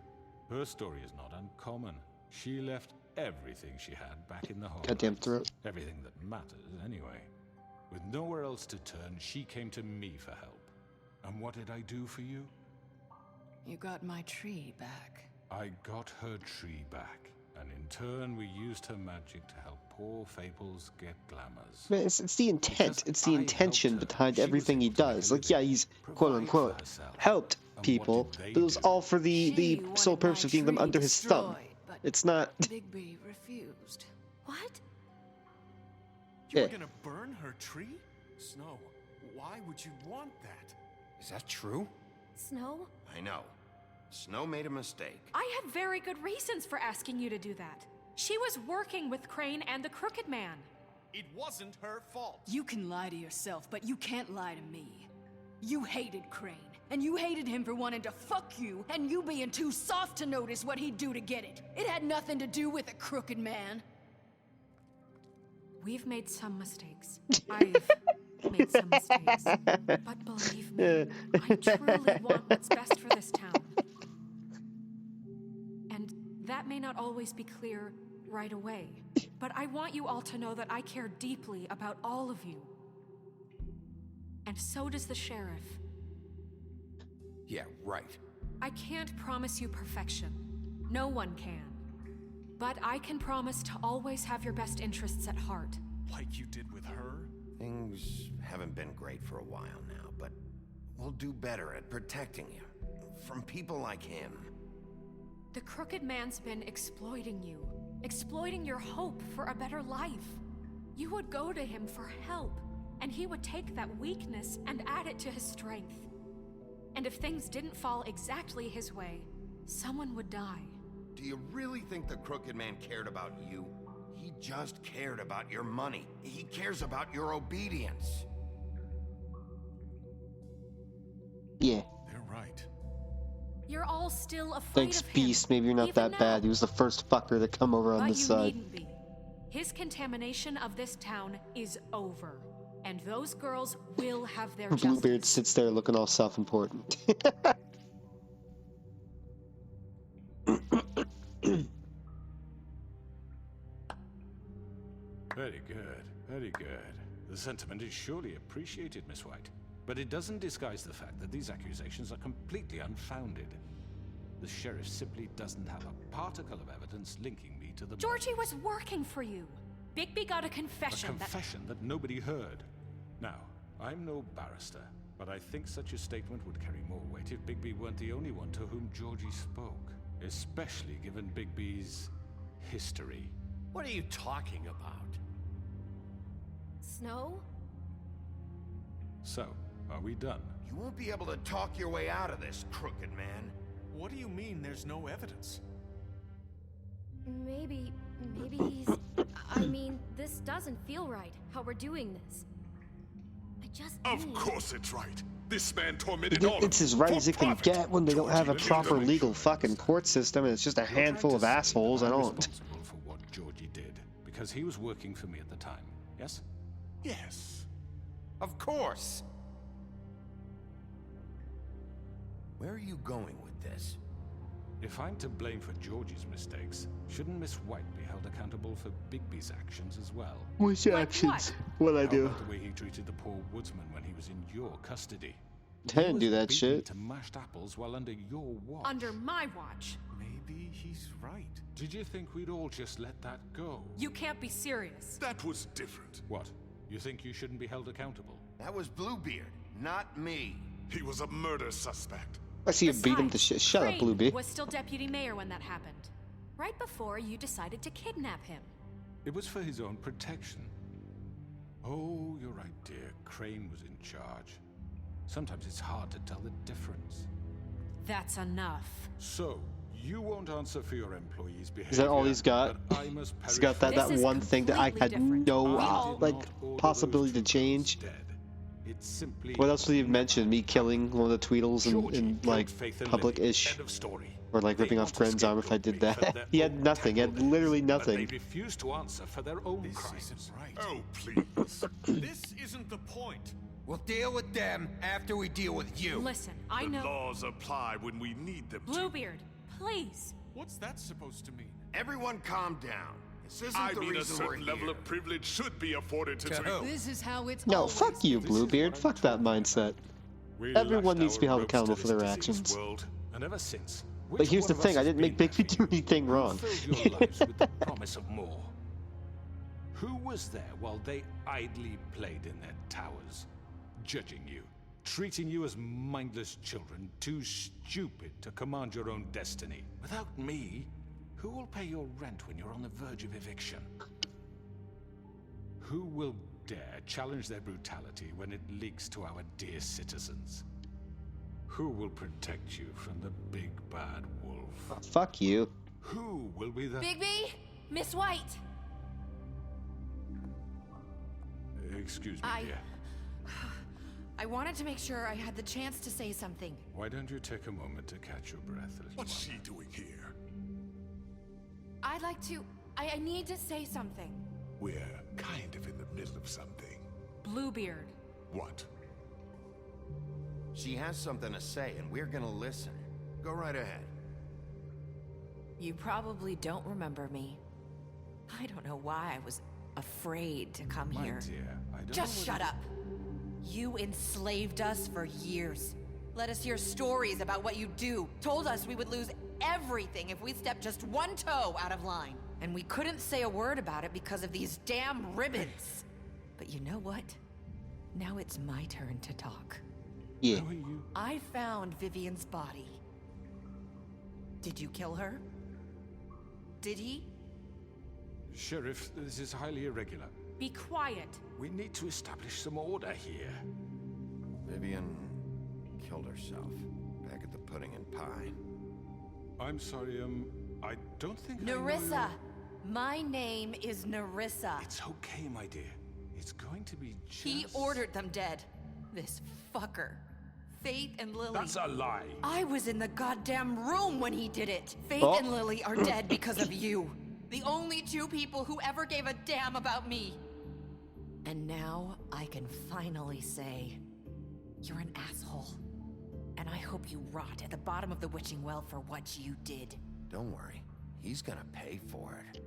Speaker 7: Her story is not uncommon. She left everything she had back in the home.
Speaker 1: Goddamn throat.
Speaker 7: Everything that matters, anyway. With nowhere else to turn, she came to me for help. And what did I do for you?
Speaker 11: You got my tree back.
Speaker 7: I got her tree back. And in turn, we used her magic to help poor Fables get glamours.
Speaker 1: Man, it's the intent. It's the intention behind everything he does. Like, yeah, he's quote unquote helped people, but it was all for the sole purpose of getting them under his thumb. It's not.
Speaker 11: Bigby refused.
Speaker 2: What?
Speaker 9: You were gonna burn her tree? Snow, why would you want that?
Speaker 12: Is that true?
Speaker 2: Snow?
Speaker 3: I know. Snow made a mistake.
Speaker 2: I had very good reasons for asking you to do that. She was working with Crane and the Crooked Man.
Speaker 9: It wasn't her fault.
Speaker 11: You can lie to yourself, but you can't lie to me. You hated Crane, and you hated him for wanting to fuck you, and you being too soft to notice what he'd do to get it. It had nothing to do with the Crooked Man.
Speaker 2: We've made some mistakes. I've made some mistakes. But believe me, I truly want what's best for this town. And that may not always be clear right away, but I want you all to know that I care deeply about all of you. And so does the sheriff.
Speaker 12: Yeah, right.
Speaker 2: I can't promise you perfection. No one can. But I can promise to always have your best interests at heart.
Speaker 9: Like you did with her?
Speaker 3: Things haven't been great for a while now, but we'll do better at protecting you from people like him.
Speaker 2: The Crooked Man's been exploiting you, exploiting your hope for a better life. You would go to him for help, and he would take that weakness and add it to his strength. And if things didn't fall exactly his way, someone would die.
Speaker 3: Do you really think the Crooked Man cared about you? He just cared about your money. He cares about your obedience.
Speaker 1: Yeah.
Speaker 9: They're right.
Speaker 2: You're all still afraid
Speaker 1: Thanks,
Speaker 2: of him.
Speaker 1: Beast. Maybe you're not
Speaker 2: even
Speaker 1: that
Speaker 2: now.
Speaker 1: bad. He was the first fucker to come over on
Speaker 2: But
Speaker 1: this
Speaker 2: you
Speaker 1: side.
Speaker 2: needn't be. His contamination of this town is over. And those girls will have their
Speaker 1: Bluebeard
Speaker 2: justice.
Speaker 1: sits there looking all self-important.
Speaker 7: Very good, very good. The sentiment is surely appreciated, Miss White. But it doesn't disguise the fact that these accusations are completely unfounded. The sheriff simply doesn't have a particle of evidence linking me to the...
Speaker 2: Georgie was working for you. Bigby got a confession.
Speaker 7: A confession that nobody heard. Now, I'm no barrister, but I think such a statement would carry more weight if Bigby weren't the only one to whom Georgie spoke. Especially given Bigby's history.
Speaker 10: What are you talking about?
Speaker 2: Snow?
Speaker 7: So, are we done?
Speaker 3: You won't be able to talk your way out of this, Crooked Man.
Speaker 9: What do you mean there's no evidence?
Speaker 15: Maybe he's... I mean, this doesn't feel right, how we're doing this. I just
Speaker 13: Of course it's right. This man tormented all
Speaker 1: It's as right as it can get when they don't have a proper legal fucking court system and it's just a handful of assholes. I don't.
Speaker 7: Responsible for what Georgie did, because he was working for me at the time, yes?
Speaker 9: Yes.
Speaker 3: Of course. Where are you going with this?
Speaker 7: If I'm to blame for Georgie's mistakes, shouldn't Miss White be held accountable for Bigby's actions as well?
Speaker 1: Which actions? What I
Speaker 7: How
Speaker 1: do?
Speaker 7: about the way he treated the poor woodsman when he was in your custody?
Speaker 1: I didn't do that
Speaker 7: Beaten
Speaker 1: shit.
Speaker 7: to mashed apples while under your watch.
Speaker 2: Under my watch.
Speaker 9: Maybe he's right.
Speaker 7: Did you think we'd all just let that go?
Speaker 2: You can't be serious.
Speaker 13: That was different.
Speaker 7: What? You think you shouldn't be held accountable?
Speaker 3: That was Bluebeard, not me.
Speaker 13: He was a murder suspect.
Speaker 1: I see you beat him to shit. Shut up,
Speaker 2: Crane
Speaker 1: Bluebeard.
Speaker 2: was still deputy mayor when that happened. Right before you decided to kidnap him.
Speaker 7: It was for his own protection. Oh, you're right, dear. Crane was in charge. Sometimes it's hard to tell the difference.
Speaker 2: That's enough.
Speaker 7: So, you won't answer for your employees' behavior.
Speaker 1: Is that all he's got?
Speaker 7: but I must
Speaker 1: He's got that,
Speaker 7: perish
Speaker 1: that
Speaker 2: This
Speaker 1: one
Speaker 2: is
Speaker 1: thing that I had
Speaker 2: completely different.
Speaker 1: no
Speaker 2: I
Speaker 7: did
Speaker 1: like
Speaker 7: not order
Speaker 1: possibility to
Speaker 7: those
Speaker 1: change.
Speaker 7: dead. It's simply
Speaker 1: What else would he have mentioned? Me killing one of the Tweedles
Speaker 7: Georgie
Speaker 1: in
Speaker 7: killed
Speaker 1: like
Speaker 7: Faith and
Speaker 1: public-ish,
Speaker 7: Lily. End of story.
Speaker 1: or like
Speaker 7: They
Speaker 1: ripping off
Speaker 7: want a
Speaker 1: Crane's arm if I did
Speaker 7: scapegoat for
Speaker 1: that.
Speaker 7: their
Speaker 1: He had
Speaker 7: own
Speaker 1: nothing. He had
Speaker 7: terrible
Speaker 1: literally
Speaker 7: deeds, but
Speaker 1: nothing.
Speaker 7: they refuse to answer for their own
Speaker 9: This
Speaker 7: crimes.
Speaker 9: isn't right.
Speaker 13: Oh, please.
Speaker 9: This isn't the point.
Speaker 12: We'll deal with them after we deal with you.
Speaker 2: Listen, I
Speaker 13: The
Speaker 2: know.
Speaker 13: laws apply when we need them to.
Speaker 2: Bluebeard, please.
Speaker 9: What's that supposed to mean?
Speaker 3: Everyone calm down. This isn't
Speaker 13: I
Speaker 3: the
Speaker 13: mean, a
Speaker 3: reason we're
Speaker 13: certain level
Speaker 3: here.
Speaker 13: of privilege should be afforded to
Speaker 12: To who?
Speaker 11: This is how it's
Speaker 1: No,
Speaker 11: always
Speaker 1: fuck you,
Speaker 11: been.
Speaker 1: Bluebeard. Fuck that mindset.
Speaker 7: We
Speaker 1: Everyone
Speaker 7: lashed
Speaker 1: needs to be
Speaker 7: our
Speaker 1: held
Speaker 7: ropes
Speaker 1: accountable
Speaker 7: to
Speaker 1: for
Speaker 7: this
Speaker 1: their
Speaker 7: diseased
Speaker 1: actions.
Speaker 7: World, and ever since,
Speaker 1: But
Speaker 7: which
Speaker 1: here's the
Speaker 7: one of
Speaker 1: thing,
Speaker 7: us
Speaker 1: I
Speaker 7: has
Speaker 1: didn't make
Speaker 7: been
Speaker 1: Bigby
Speaker 7: there for
Speaker 1: do
Speaker 7: you?
Speaker 1: anything
Speaker 7: Who
Speaker 1: wrong.
Speaker 7: filled your lives with the promise of more? Who was there while they idly played in their towers, judging you, treating you as mindless children, too stupid to command your own destiny? Without me, who will pay your rent when you're on the verge of eviction? Who will dare challenge their brutality when it leaks to our dear citizens? Who will protect you from the big bad wolf?
Speaker 1: Fuck you.
Speaker 7: Who will be the...
Speaker 15: Bigby, Miss White.
Speaker 7: Excuse me, dear.
Speaker 15: I wanted to make sure I had the chance to say something.
Speaker 7: Why don't you take a moment to catch your breath, little
Speaker 13: What's
Speaker 7: one?
Speaker 13: she doing here?
Speaker 15: I'd like to. I need to say something.
Speaker 13: We're kind of in the middle of something.
Speaker 2: Bluebeard.
Speaker 13: What?
Speaker 3: She has something to say, and we're gonna listen. Go right ahead.
Speaker 16: You probably don't remember me. I don't know why I was afraid to come
Speaker 7: My
Speaker 16: here.
Speaker 7: dear, I don't
Speaker 16: Just
Speaker 7: know
Speaker 16: shut up. You enslaved us for years. Let us hear stories about what you do. Told us we would lose everything if we stepped just one toe out of line. And we couldn't say a word about it because of these damn ribbons. But you know what? Now it's my turn to talk.
Speaker 1: Yeah.
Speaker 7: How are you?
Speaker 16: I found Vivian's body. Did you kill her? Did he?
Speaker 7: Sheriff, this is highly irregular.
Speaker 2: Be quiet.
Speaker 7: We need to establish some order here.
Speaker 3: Vivian killed herself back at the Pudding and Pie.
Speaker 7: I'm sorry, I don't think I know
Speaker 16: Nerissa! My name is Nerissa.
Speaker 7: It's okay, my dear. It's going to be just...
Speaker 16: He ordered them dead. This fucker. Faith and Lily.
Speaker 7: That's a lie.
Speaker 16: I was in the goddamn room when he did it. Faith
Speaker 1: Oh.
Speaker 16: and Lily are dead because of you. The only two people who ever gave a damn about me. And now I can finally say, you're an asshole. And I hope you rot at the bottom of the witching well for what you did.
Speaker 3: Don't worry. He's gonna pay for it.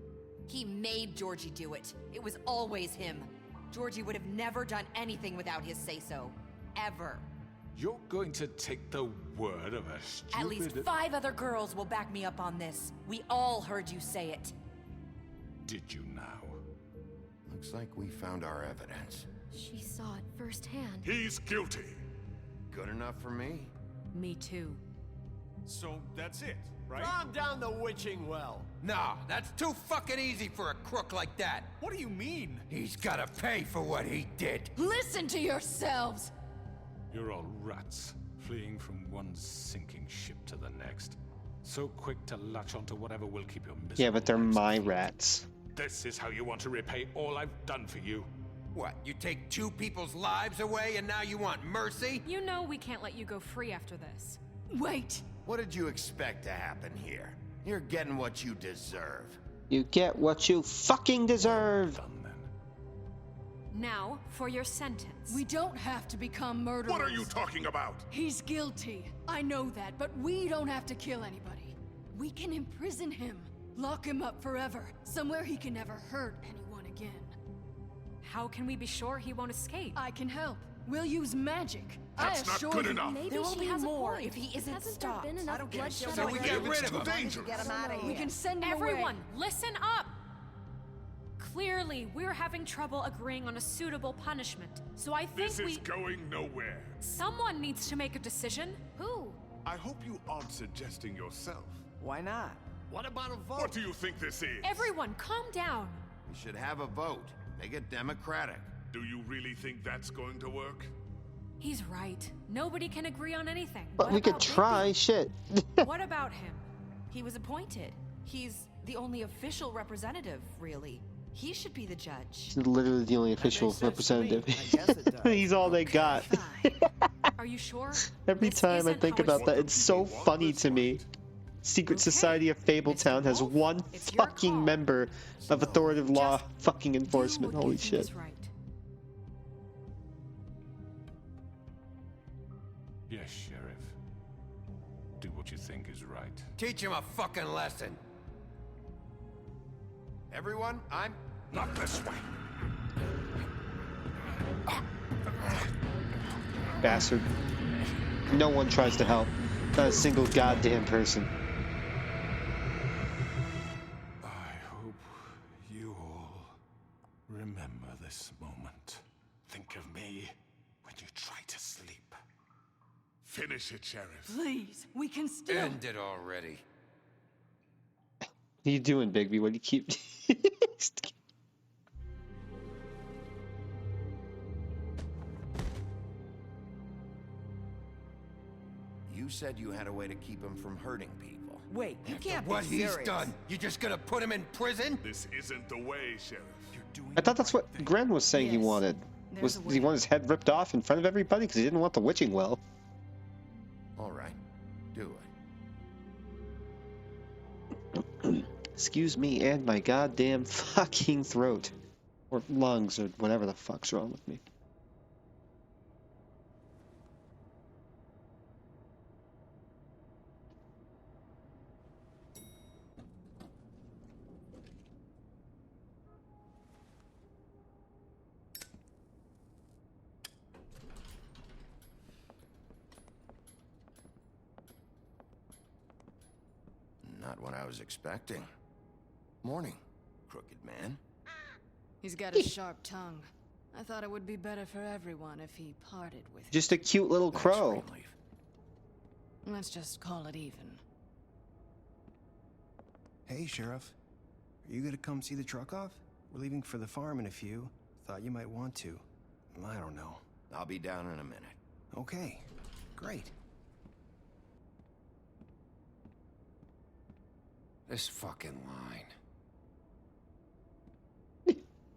Speaker 16: He made Georgie do it. It was always him. Georgie would have never done anything without his say-so. Ever.
Speaker 7: You're going to take the word of a stupid...
Speaker 16: At least 5 other girls will back me up on this. We all heard you say it.
Speaker 7: Did you now?
Speaker 3: Looks like we found our evidence.
Speaker 15: She saw it firsthand.
Speaker 13: He's guilty.
Speaker 3: Good enough for me.
Speaker 2: Me too.
Speaker 9: So that's it, right?
Speaker 10: Calm down the witching well.
Speaker 12: Nah, that's too fucking easy for a crook like that.
Speaker 9: What do you mean?
Speaker 12: He's gotta pay for what he did.
Speaker 11: Listen to yourselves!
Speaker 7: You're all rats, fleeing from one sinking ship to the next. So quick to latch onto whatever will keep your miserable
Speaker 1: Yeah, but they're
Speaker 7: lives
Speaker 1: my
Speaker 7: afloat.
Speaker 1: rats.
Speaker 7: This is how you want to repay all I've done for you.
Speaker 12: What, you take 2 people's lives away and now you want mercy?
Speaker 2: You know we can't let you go free after this.
Speaker 11: Wait!
Speaker 3: What did you expect to happen here? You're getting what you deserve.
Speaker 1: You get what you fucking deserve.
Speaker 7: Done then.
Speaker 2: Now, for your sentence.
Speaker 11: We don't have to become murderers.
Speaker 13: What are you talking about?
Speaker 11: He's guilty. I know that, but we don't have to kill anybody. We can imprison him. Lock him up forever. Somewhere he can never hurt anyone again.
Speaker 2: How can we be sure he won't escape?
Speaker 11: I can help. We'll use magic.
Speaker 13: That's not good enough.
Speaker 15: Maybe
Speaker 16: There will
Speaker 15: she
Speaker 16: be
Speaker 15: has
Speaker 16: more
Speaker 15: a point.
Speaker 16: if he isn't
Speaker 15: Hasn't
Speaker 16: stopped.
Speaker 15: there been enough bloodshed
Speaker 3: So we
Speaker 15: already?
Speaker 3: get rid of him.
Speaker 13: Dangerous.
Speaker 4: Get him out of here.
Speaker 11: We can send him
Speaker 2: Everyone,
Speaker 11: away.
Speaker 2: listen up! Clearly, we're having trouble agreeing on a suitable punishment. So I think
Speaker 13: This is going nowhere.
Speaker 2: someone needs to make a decision. Who?
Speaker 13: I hope you aren't suggesting yourself.
Speaker 5: Why not?
Speaker 10: What about a vote?
Speaker 13: What do you think this is?
Speaker 2: Everyone, calm down.
Speaker 3: We should have a vote. Make it democratic.
Speaker 13: Do you really think that's going to work?
Speaker 2: He's right. Nobody can agree on anything.
Speaker 1: But
Speaker 2: What
Speaker 1: we could
Speaker 2: about
Speaker 1: try. Shit.
Speaker 2: Bigby? What about him?
Speaker 16: He was appointed. He's the only official representative, really. He should be the judge.
Speaker 1: He's literally the only official
Speaker 5: makes sense to me.
Speaker 1: representative.
Speaker 5: I guess it does.
Speaker 1: He's all they got.
Speaker 2: Are you sure?
Speaker 1: Every
Speaker 2: This
Speaker 1: time I
Speaker 2: isn't
Speaker 1: think
Speaker 2: how
Speaker 1: about that,
Speaker 2: it's
Speaker 1: it's so funny to me. Secret Society of Fabletown has one
Speaker 2: It's your
Speaker 1: fucking
Speaker 2: call.
Speaker 1: member of authoritative law fucking enforcement.
Speaker 2: Do what
Speaker 1: Holy
Speaker 2: you think
Speaker 1: shit.
Speaker 2: is right.
Speaker 7: Yes, Sheriff. Do what you think is right.
Speaker 12: Teach him a fucking lesson.
Speaker 3: Everyone, I'm...
Speaker 13: Not this way.
Speaker 1: Bastard. No one tries to help. Not a single goddamn person.
Speaker 7: I hope you all remember this moment. Think of me when you try to sleep.
Speaker 13: Finish it, Sheriff.
Speaker 11: Please, we can still.
Speaker 12: End it already.
Speaker 1: What are you doing, Bigby? What do you keep...
Speaker 3: You said you had a way to keep him from hurting people.
Speaker 5: Wait, you can't
Speaker 12: What
Speaker 5: be serious.
Speaker 12: he's done, you just gonna put him in prison?
Speaker 13: This isn't the way, Sheriff.
Speaker 9: You're doing
Speaker 1: I thought that's what Gren was saying he
Speaker 11: Yes.
Speaker 1: wanted.
Speaker 11: There's
Speaker 1: Was
Speaker 11: a
Speaker 1: he
Speaker 11: way.
Speaker 1: wanted his head ripped off in front of everybody because he didn't want the witching well?
Speaker 3: All right, do it.
Speaker 1: Excuse me and my goddamn fucking throat. Or lungs, or whatever the fuck's wrong with me.
Speaker 3: Not what I was expecting. Morning, crooked man.
Speaker 11: He's got a sharp tongue. I thought it would be better for everyone if he parted with it.
Speaker 1: Just a cute little crow.
Speaker 11: Let's just call it even.
Speaker 17: Hey, Sheriff. Are you gonna come see the truck off? We're leaving for the farm in a few. Thought you might want to. I don't know.
Speaker 3: I'll be down in a minute.
Speaker 17: Okay. Great.
Speaker 12: This fucking line.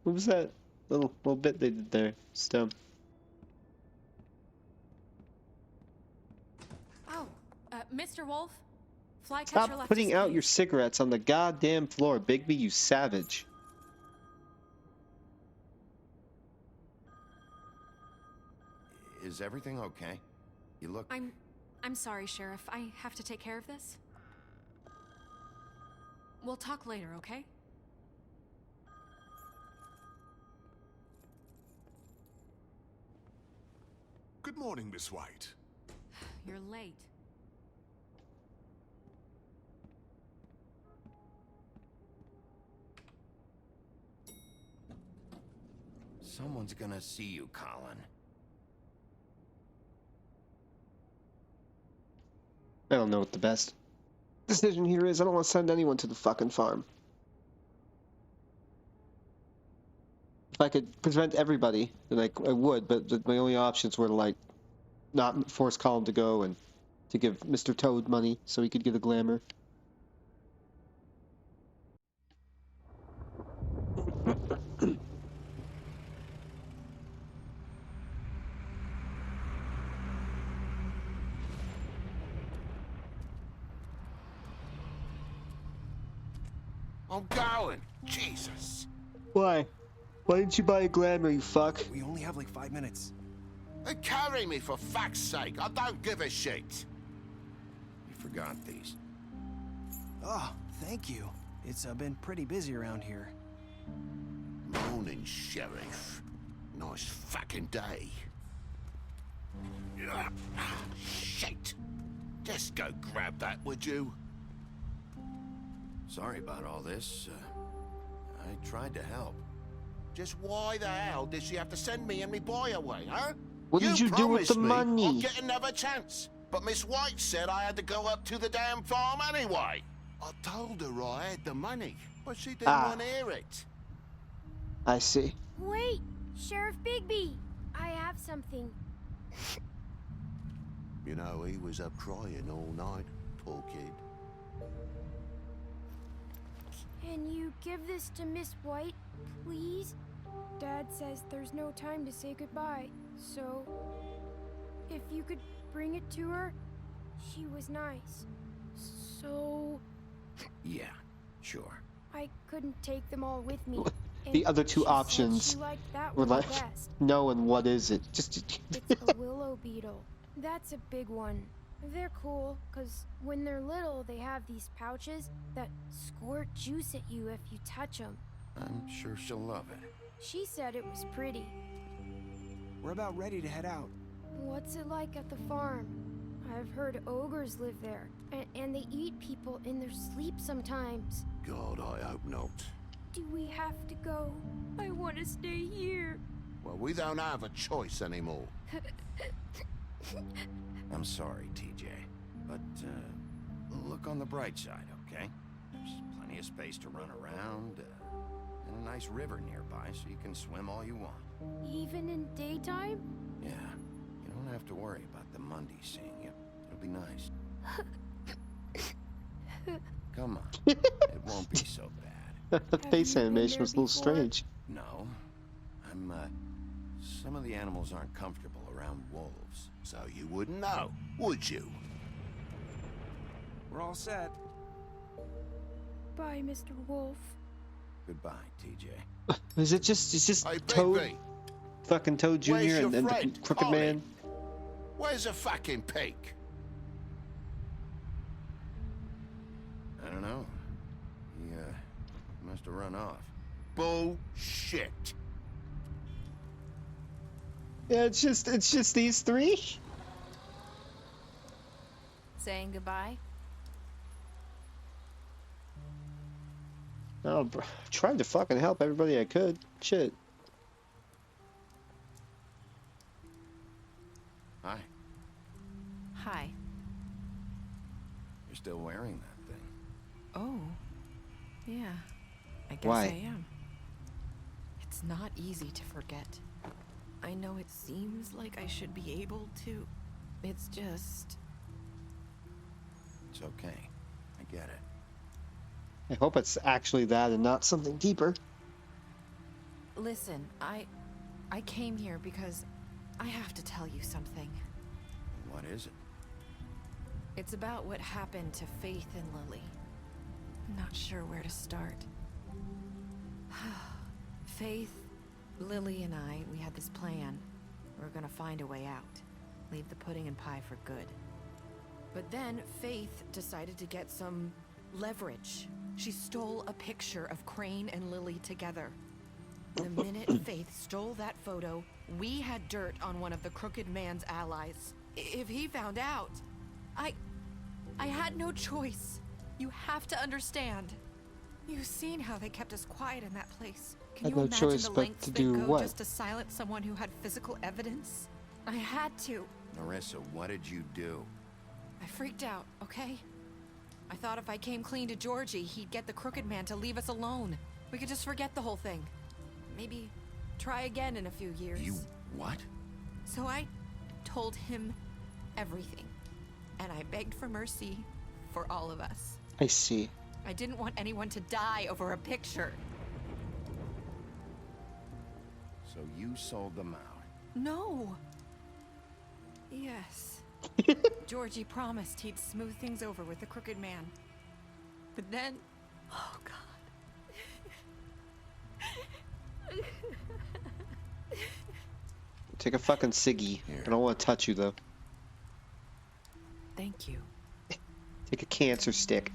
Speaker 1: What was that little bit they did there? Stem.
Speaker 2: Oh, Mr. Wolf? Flycatcher
Speaker 1: Stop
Speaker 2: left
Speaker 1: putting
Speaker 2: his
Speaker 1: out
Speaker 2: cage.
Speaker 1: your cigarettes on the goddamn floor, Bigby, you savage.
Speaker 3: Is everything okay? You look...
Speaker 2: I'm sorry, Sheriff. I have to take care of this. We'll talk later, okay?
Speaker 13: Good morning, Miss White.
Speaker 2: You're late.
Speaker 3: Someone's gonna see you, Colin.
Speaker 1: I don't know what the best decision here is. I don't want to send anyone to the fucking farm. If I could prevent everybody, then I would, but my only options were to, like, not force Colin to go and to give Mr. Toad money so he could get a glamour.
Speaker 12: I'm going. Jesus.
Speaker 1: Why? Why didn't you buy a glamour, you fuck?
Speaker 17: We only have like 5 minutes.
Speaker 3: Carry me for fuck's sake. I don't give a shit. You forgot these.
Speaker 17: Oh, thank you. It's been pretty busy around here.
Speaker 3: Morning, Sheriff. Nice fucking day. Shit. Just go grab that, would you? Sorry about all this. I tried to help. Just why the hell did she have to send me and me boy away, huh?
Speaker 1: What did you do with the money?
Speaker 3: I'll get another chance. But Miss White said I had to go up to the damn farm anyway. I told her I had the money, but she didn't want to hear it.
Speaker 1: I see.
Speaker 15: Wait, Sheriff Bigby, I have something.
Speaker 3: You know, he was up crying all night, poor kid.
Speaker 15: Can you give this to Miss White, please? Dad says there's no time to say goodbye, so if you could bring it to her, she was nice. So
Speaker 3: Yeah, sure.
Speaker 15: I couldn't take them all with me.
Speaker 1: The other two
Speaker 15: she said
Speaker 1: options
Speaker 15: she liked that
Speaker 1: were
Speaker 15: one
Speaker 1: like,
Speaker 15: best.
Speaker 1: no, and what is it? Just
Speaker 15: It's a willow beetle. That's a big one. They're cool, because when they're little, they have these pouches that squirt juice at you if you touch them.
Speaker 3: I'm sure she'll love it.
Speaker 15: She said it was pretty.
Speaker 17: We're about ready to head out.
Speaker 15: What's it like at the farm? I've heard ogres live there, and they eat people in their sleep sometimes.
Speaker 3: God, I hope not.
Speaker 15: Do we have to go? I want to stay here.
Speaker 3: Well, we don't have a choice anymore. I'm sorry, TJ, but look on the bright side, okay? There's plenty of space to run around, and a nice river nearby, so you can swim all you want.
Speaker 15: Even in daytime?
Speaker 3: Yeah, you don't have to worry about the Monday seeing you. It'll be nice. Come on, it won't be so bad.
Speaker 1: The face animation was a little strange.
Speaker 3: No, some of the animals aren't comfortable around wolves, so you wouldn't know, would you?
Speaker 17: We're all set.
Speaker 15: Bye, Mr. Wolf.
Speaker 3: Goodbye, TJ.
Speaker 1: Is it just, it's just
Speaker 3: Hey,
Speaker 1: Toad,
Speaker 3: Bigby.
Speaker 1: fucking Toad Jr.
Speaker 3: Where's your
Speaker 1: and the
Speaker 3: friend,
Speaker 1: Crooked
Speaker 3: Ollie?
Speaker 1: Man?
Speaker 3: Where's the fucking pig? I don't know. He must have run off. Bullshit.
Speaker 1: Yeah, it's just these three.
Speaker 16: Saying goodbye?
Speaker 1: Oh, bro, tried to fucking help everybody I could. Shit.
Speaker 3: Hi.
Speaker 16: Hi.
Speaker 3: You're still wearing that thing.
Speaker 16: Oh. Yeah. I guess
Speaker 1: Why?
Speaker 16: I am. It's not easy to forget. I know it seems like I should be able to. It's just...
Speaker 3: It's okay. I get it.
Speaker 1: I hope it's actually that and not something deeper.
Speaker 16: Listen, I came here because I have to tell you something.
Speaker 3: What is it?
Speaker 16: It's about what happened to Faith and Lily. I'm not sure where to start. Faith, Lily, and I, we had this plan. We were gonna find a way out. Leave the pudding and pie for good. But then Faith decided to get some leverage. She stole a picture of Crane and Lily together. The minute Faith stole that photo, we had dirt on one of the Crooked Man's allies. If he found out, I had no choice. You have to understand. You've seen how they kept us quiet in that place. Can
Speaker 1: Had
Speaker 16: you
Speaker 1: no
Speaker 16: imagine
Speaker 1: choice
Speaker 16: the
Speaker 1: but
Speaker 16: lengths
Speaker 1: to
Speaker 16: they
Speaker 1: do
Speaker 16: go
Speaker 1: what?
Speaker 16: just to silence someone who had physical evidence? I had to.
Speaker 3: Narissa, what did you do?
Speaker 16: I freaked out, okay? I thought if I came clean to Georgie, he'd get the Crooked Man to leave us alone. We could just forget the whole thing. Maybe try again in a few years.
Speaker 3: You what?
Speaker 16: So I told him everything. And I begged for mercy for all of us.
Speaker 1: I see.
Speaker 16: I didn't want anyone to die over a picture.
Speaker 3: So you sold them out.
Speaker 16: No. Yes. Georgie promised he'd smooth things over with the Crooked Man. But then... Oh, God.
Speaker 1: Take a fucking ciggy. I don't want to touch you, though.
Speaker 16: Thank you.
Speaker 1: Take a cancer stick.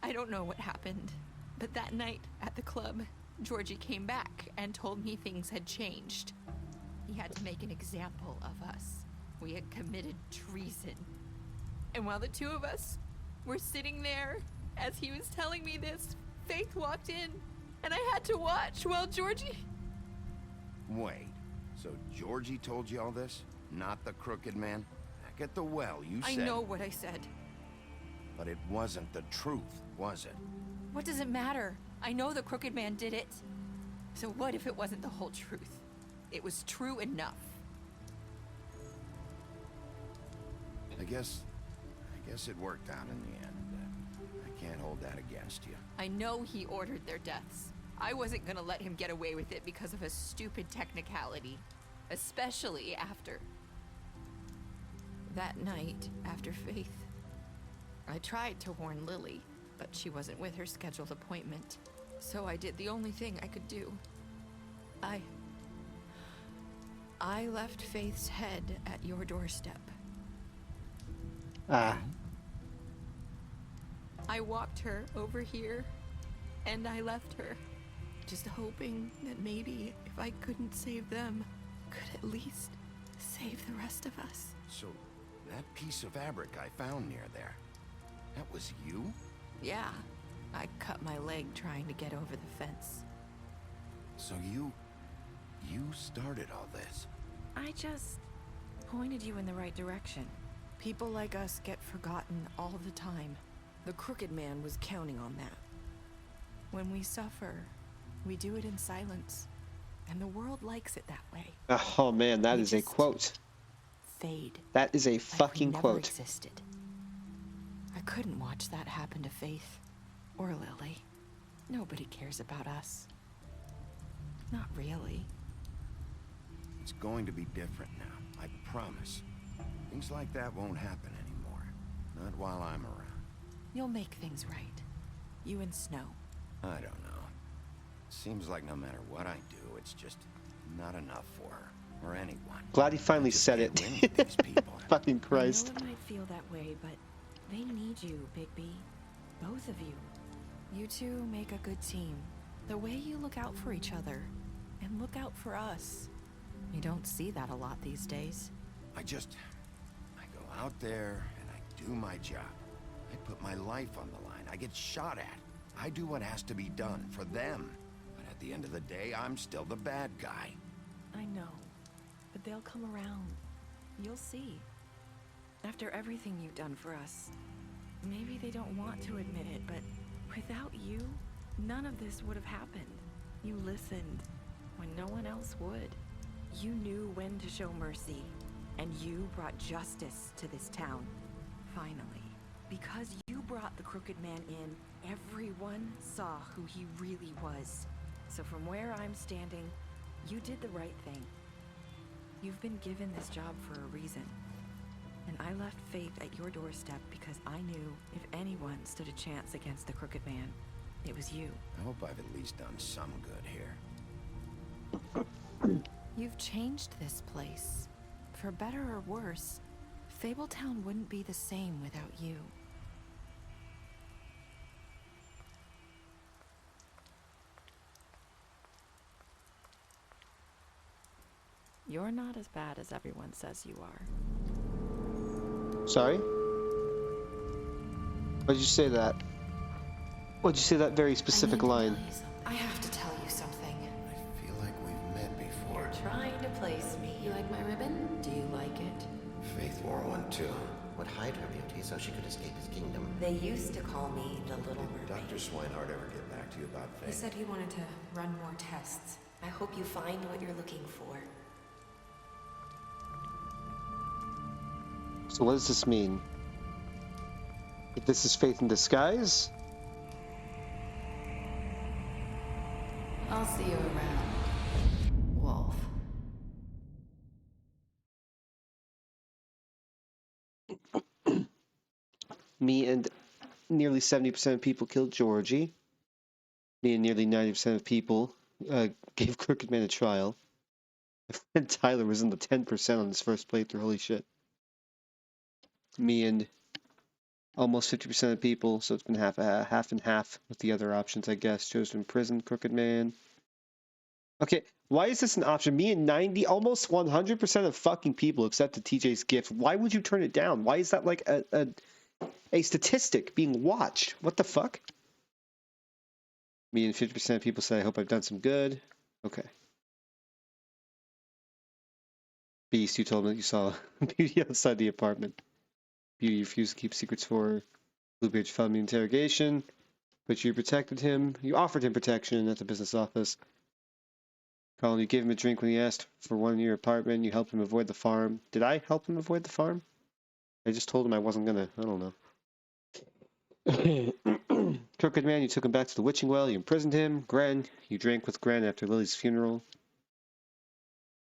Speaker 16: I don't know what happened, but that night at the club, Georgie came back and told me things had changed. He had to make an example of us. We had committed treason. And while the two of us were sitting there, as he was telling me this, Faith walked in, and I had to watch while Georgie...
Speaker 3: Wait, so Georgie told you all this? Not the crooked man? Back at the well, you said...
Speaker 16: I know what I said.
Speaker 3: But it wasn't the truth, was it?
Speaker 16: What does it matter? I know the crooked man did it. So what if it wasn't the whole truth? It was true enough.
Speaker 3: I guess it worked out in the end. I can't hold that against you.
Speaker 16: I know he ordered their deaths. I wasn't gonna let him get away with it because of a stupid technicality. Especially after... that night, after Faith. I tried to warn Lily, but she wasn't with her scheduled appointment. So I did the only thing I could do. I left Faith's head at your doorstep.
Speaker 1: Ah.
Speaker 16: I walked her over here, and I left her, just hoping that maybe if I couldn't save them, could at least save the rest of us.
Speaker 3: So, that piece of fabric I found near there, that was you?
Speaker 16: Yeah, I cut my leg trying to get over the fence.
Speaker 3: So you started all this?
Speaker 16: I just pointed you in the right direction. People like us get forgotten all the time. The crooked man was counting on that. When we suffer, we do it in silence. And the world likes it that way.
Speaker 1: Oh man, that is a quote.
Speaker 16: Fade.
Speaker 1: That is a fucking
Speaker 16: never
Speaker 1: quote.
Speaker 16: Existed. I couldn't watch that happen to Faith. Or Lily. Nobody cares about us. Not really.
Speaker 3: It's going to be different now, I promise. Things like that won't happen anymore. Not while I'm around.
Speaker 16: You'll make things right. You and Snow.
Speaker 3: I don't know. Seems like no matter what I do, it's just not enough for her. Or anyone.
Speaker 1: Glad he finally said it. Fucking Christ.
Speaker 16: I know it might feel that way, but they need you, Bigby. Both of you. You two make a good team. The way you look out for each other. And look out for us. You don't see that a lot these days.
Speaker 3: I go out there and I do my job. I put my life on the line. I get shot at. I do what has to be done for them. But at the end of the day, I'm still the bad guy.
Speaker 16: I know. But they'll come around. You'll see. After everything you've done for us. Maybe they don't want to admit it, but without you, none of this would have happened. You listened when no one else would. You knew when to show mercy, and you brought justice to this town. Finally. Because you brought the crooked man in, everyone saw who he really was. So from where I'm standing, you did the right thing. You've been given this job for a reason. And I left Faith at your doorstep because I knew if anyone stood a chance against the crooked man, it was you.
Speaker 3: I hope I've at least done some good here.
Speaker 16: You've changed this place. For better or worse, Fabletown wouldn't be the same without you. You're not as bad as everyone says you are.
Speaker 1: Sorry? Why'd you say that? Why'd you say that very specific line?
Speaker 16: I have to tell you something.
Speaker 3: I feel like we've met before.
Speaker 16: You're trying to place me. You like my ribbon? Do you like it?
Speaker 18: Faith wore one too. Would hide her beauty so she could escape his kingdom.
Speaker 16: They used to call me the Little
Speaker 18: Did
Speaker 16: Mermaid.
Speaker 18: Dr. Swinehart ever get back to you about
Speaker 2: He
Speaker 18: Faith?
Speaker 2: said he wanted to run more tests.
Speaker 16: I hope you find what you're looking for.
Speaker 1: So what does this mean? If this is Faith in disguise?
Speaker 2: I'll see you around, Wolf.
Speaker 1: Me and nearly 70% of people killed Georgie. Me and nearly 90% of people gave Crooked Man a trial. And Tyler was in the 10% on his first playthrough. Holy shit. Me and almost 50% of people, so it's been half and half with the other options, I guess. Chose to imprison Crooked Man. Okay, why is this an option? Me and 90, almost 100% of fucking people accepted TJ's gift. Why would you turn it down? Why is that like a statistic being watched? What the fuck? Me and 50% of people say, I hope I've done some good. Okay. Beast, you told me that you saw Beauty outside the apartment. Beauty refused to keep secrets for her. Bluebeard found me interrogation, but you protected him. You offered him protection at the business office. Colin, you gave him a drink when he asked for one in your apartment. You helped him avoid the farm. Did I help him avoid the farm? I just told him I wasn't gonna. I don't know. Crooked Man, you took him back to the witching well. You imprisoned him. Gren, you drank with Gren after Lily's funeral.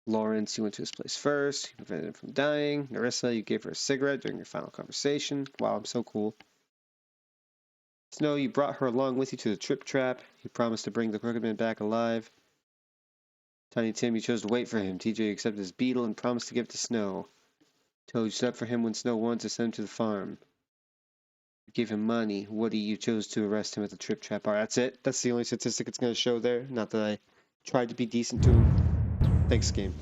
Speaker 1: Lawrence, you went to his place first. You prevented him from dying. Narissa, you gave her a cigarette during your final conversation. Wow, I'm so cool. Snow, you brought her along with you to the trip trap. You promised to bring the Crooked Man back alive. Tiny Tim, you chose to wait for him. TJ accepted his beetle and promised to give it to Snow. Toad, you stood up for him when Snow wanted to send him to the farm. You gave him money. Woody, you chose to arrest him at the trip trap bar. That's it. That's the only statistic it's going to show there. Not that I tried to be decent to him. Thanks, game.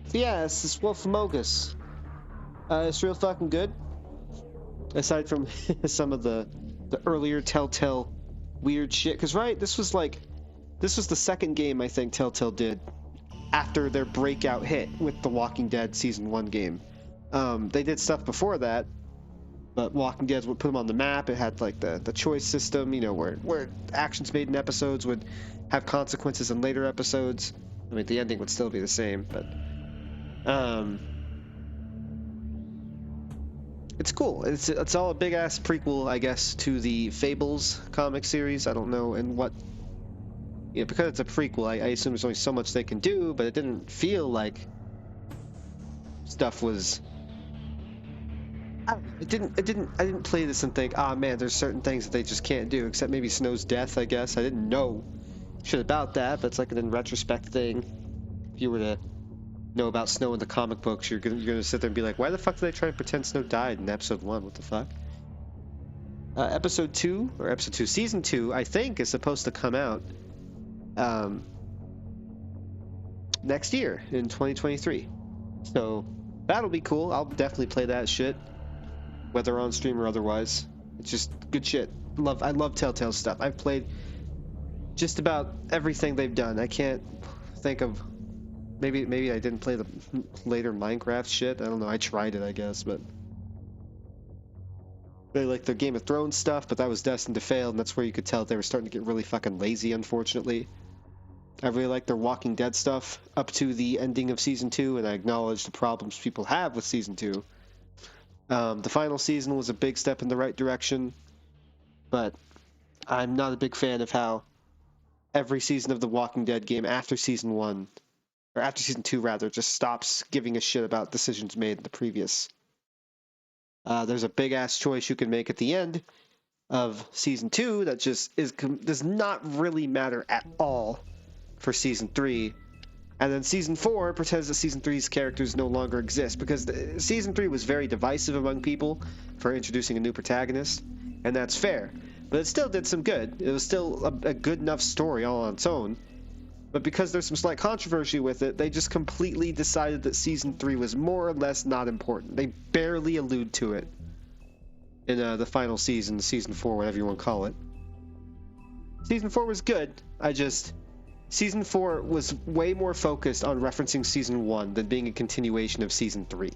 Speaker 1: So yeah, it's this Wolf Amogus. It's real fucking good. Aside from some of the earlier Telltale weird shit. Because, right, this was the second game I think Telltale did after their breakout hit with the Walking Dead Season 1 game. They did stuff before that, but Walking Dead would put them on the map. It had like the choice system, you know, where actions made in episodes would have consequences in later episodes. I mean, the ending would still be the same, but it's cool. It's all a big ass prequel, I guess, to the Fables comic series. I don't know in what. You know, because it's a prequel, I assume there's only so much they can do, but it didn't feel like stuff was. I didn't play this and think, ah, man, there's certain things that they just can't do, except maybe Snow's death, I guess. I didn't know shit about that, but it's like an in retrospect thing. If you were to know about Snow in the comic books, you're gonna sit there and be like, why the fuck did they try and pretend Snow died in episode 1? What the fuck? Episode 2, season 2, I think, is supposed to come out next year in 2023. So that'll be cool. I'll definitely play that shit, whether on stream or otherwise. It's just good shit. I love Telltale stuff. I've played just about everything they've done. I can't think of maybe I didn't play the later Minecraft shit. I don't know. I tried it, I guess, but they like their Game of Thrones stuff, but that was destined to fail, and that's where you could tell they were starting to get really fucking lazy, unfortunately. I really like their Walking Dead stuff up to the ending of Season 2, and I acknowledge the problems people have with Season 2. The final season was a big step in the right direction, but I'm not a big fan of how every season of the Walking Dead game after Season 1, or after Season 2 rather, just stops giving a shit about decisions made in the previous. There's a big-ass choice you can make at the end of Season 2 that just does not really matter at all for Season 3. And then Season 4 pretends that Season 3's characters no longer exist, because Season 3 was very divisive among people for introducing a new protagonist, and that's fair. But it still did some good. It was still a good enough story all on its own. But because there's some slight controversy with it, they just completely decided that Season 3 was more or less not important. They barely allude to it in the final season, Season 4, whatever you want to call it. Season 4 was good. Season 4 was way more focused on referencing Season 1 than being a continuation of Season 3,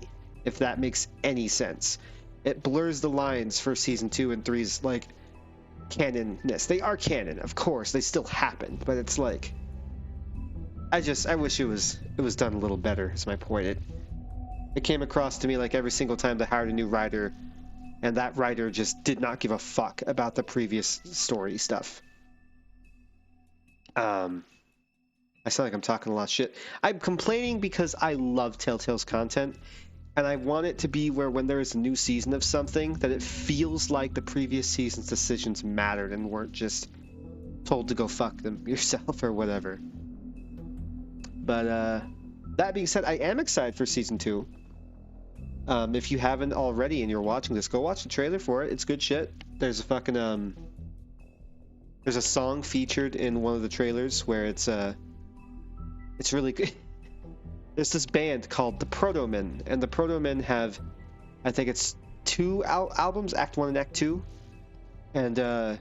Speaker 1: if that makes any sense. It blurs the lines for Season 2 and 3's, like, canon-ness. They are canon, of course. They still happen, but it's like... I wish it was done a little better, is my point. It came across to me like every single time they hired a new writer, and that writer just did not give a fuck about the previous story stuff. I sound like I'm talking a lot of shit. I'm complaining because I love Telltale's content. And I want it to be where when there is a new season of something, that it feels like the previous season's decisions mattered and weren't just told to go fuck them yourself or whatever. But that being said, I am excited for season 2. If you haven't already and you're watching this, go watch the trailer for it. It's good shit. There's a fucking there's a song featured in one of the trailers where it's really good. There's this band called the Proto-Men, and the Proto-Men have, I think it's 2 albums, Act 1 and Act 2, and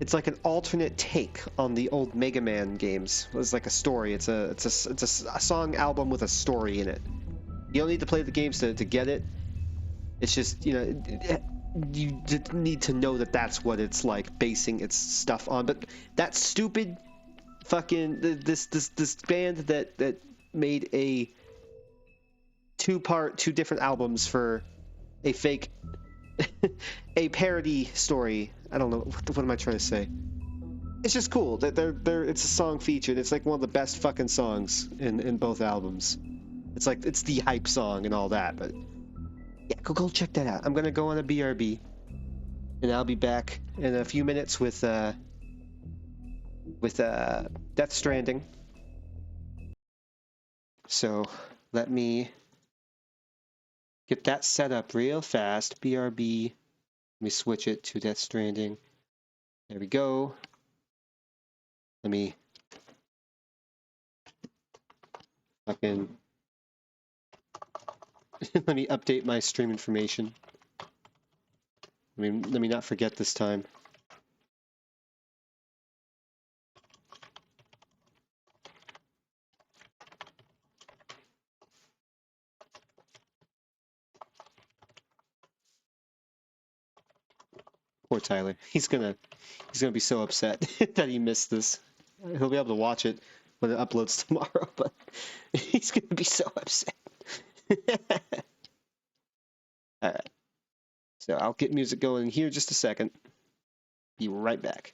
Speaker 1: it's like an alternate take on the old Mega Man games. It's like a story. It's a song album with a story in it. You don't need to play the games to get it. It's just, you know, you need to know that that's what it's like, basing its stuff on. But that stupid fucking this band that made a 2 different albums for a fake a parody story. I don't know what am I trying to say. It's just cool that it's a song featured. It's like one of the best fucking songs in both albums. It's like it's the hype song and all that. But yeah, go check that out. I'm gonna go on a BRB, and I'll be back in a few minutes with Death Stranding. So let me get that set up real fast. BRB. Let me switch it to Death Stranding. There we go. Let me fucking let me update my stream information. Let me not forget this time. Poor Tyler. He's gonna be so upset that he missed this. He'll be able to watch it when it uploads tomorrow, but he's gonna be so upset. Alright. So I'll get music going here in just a second. Be right back.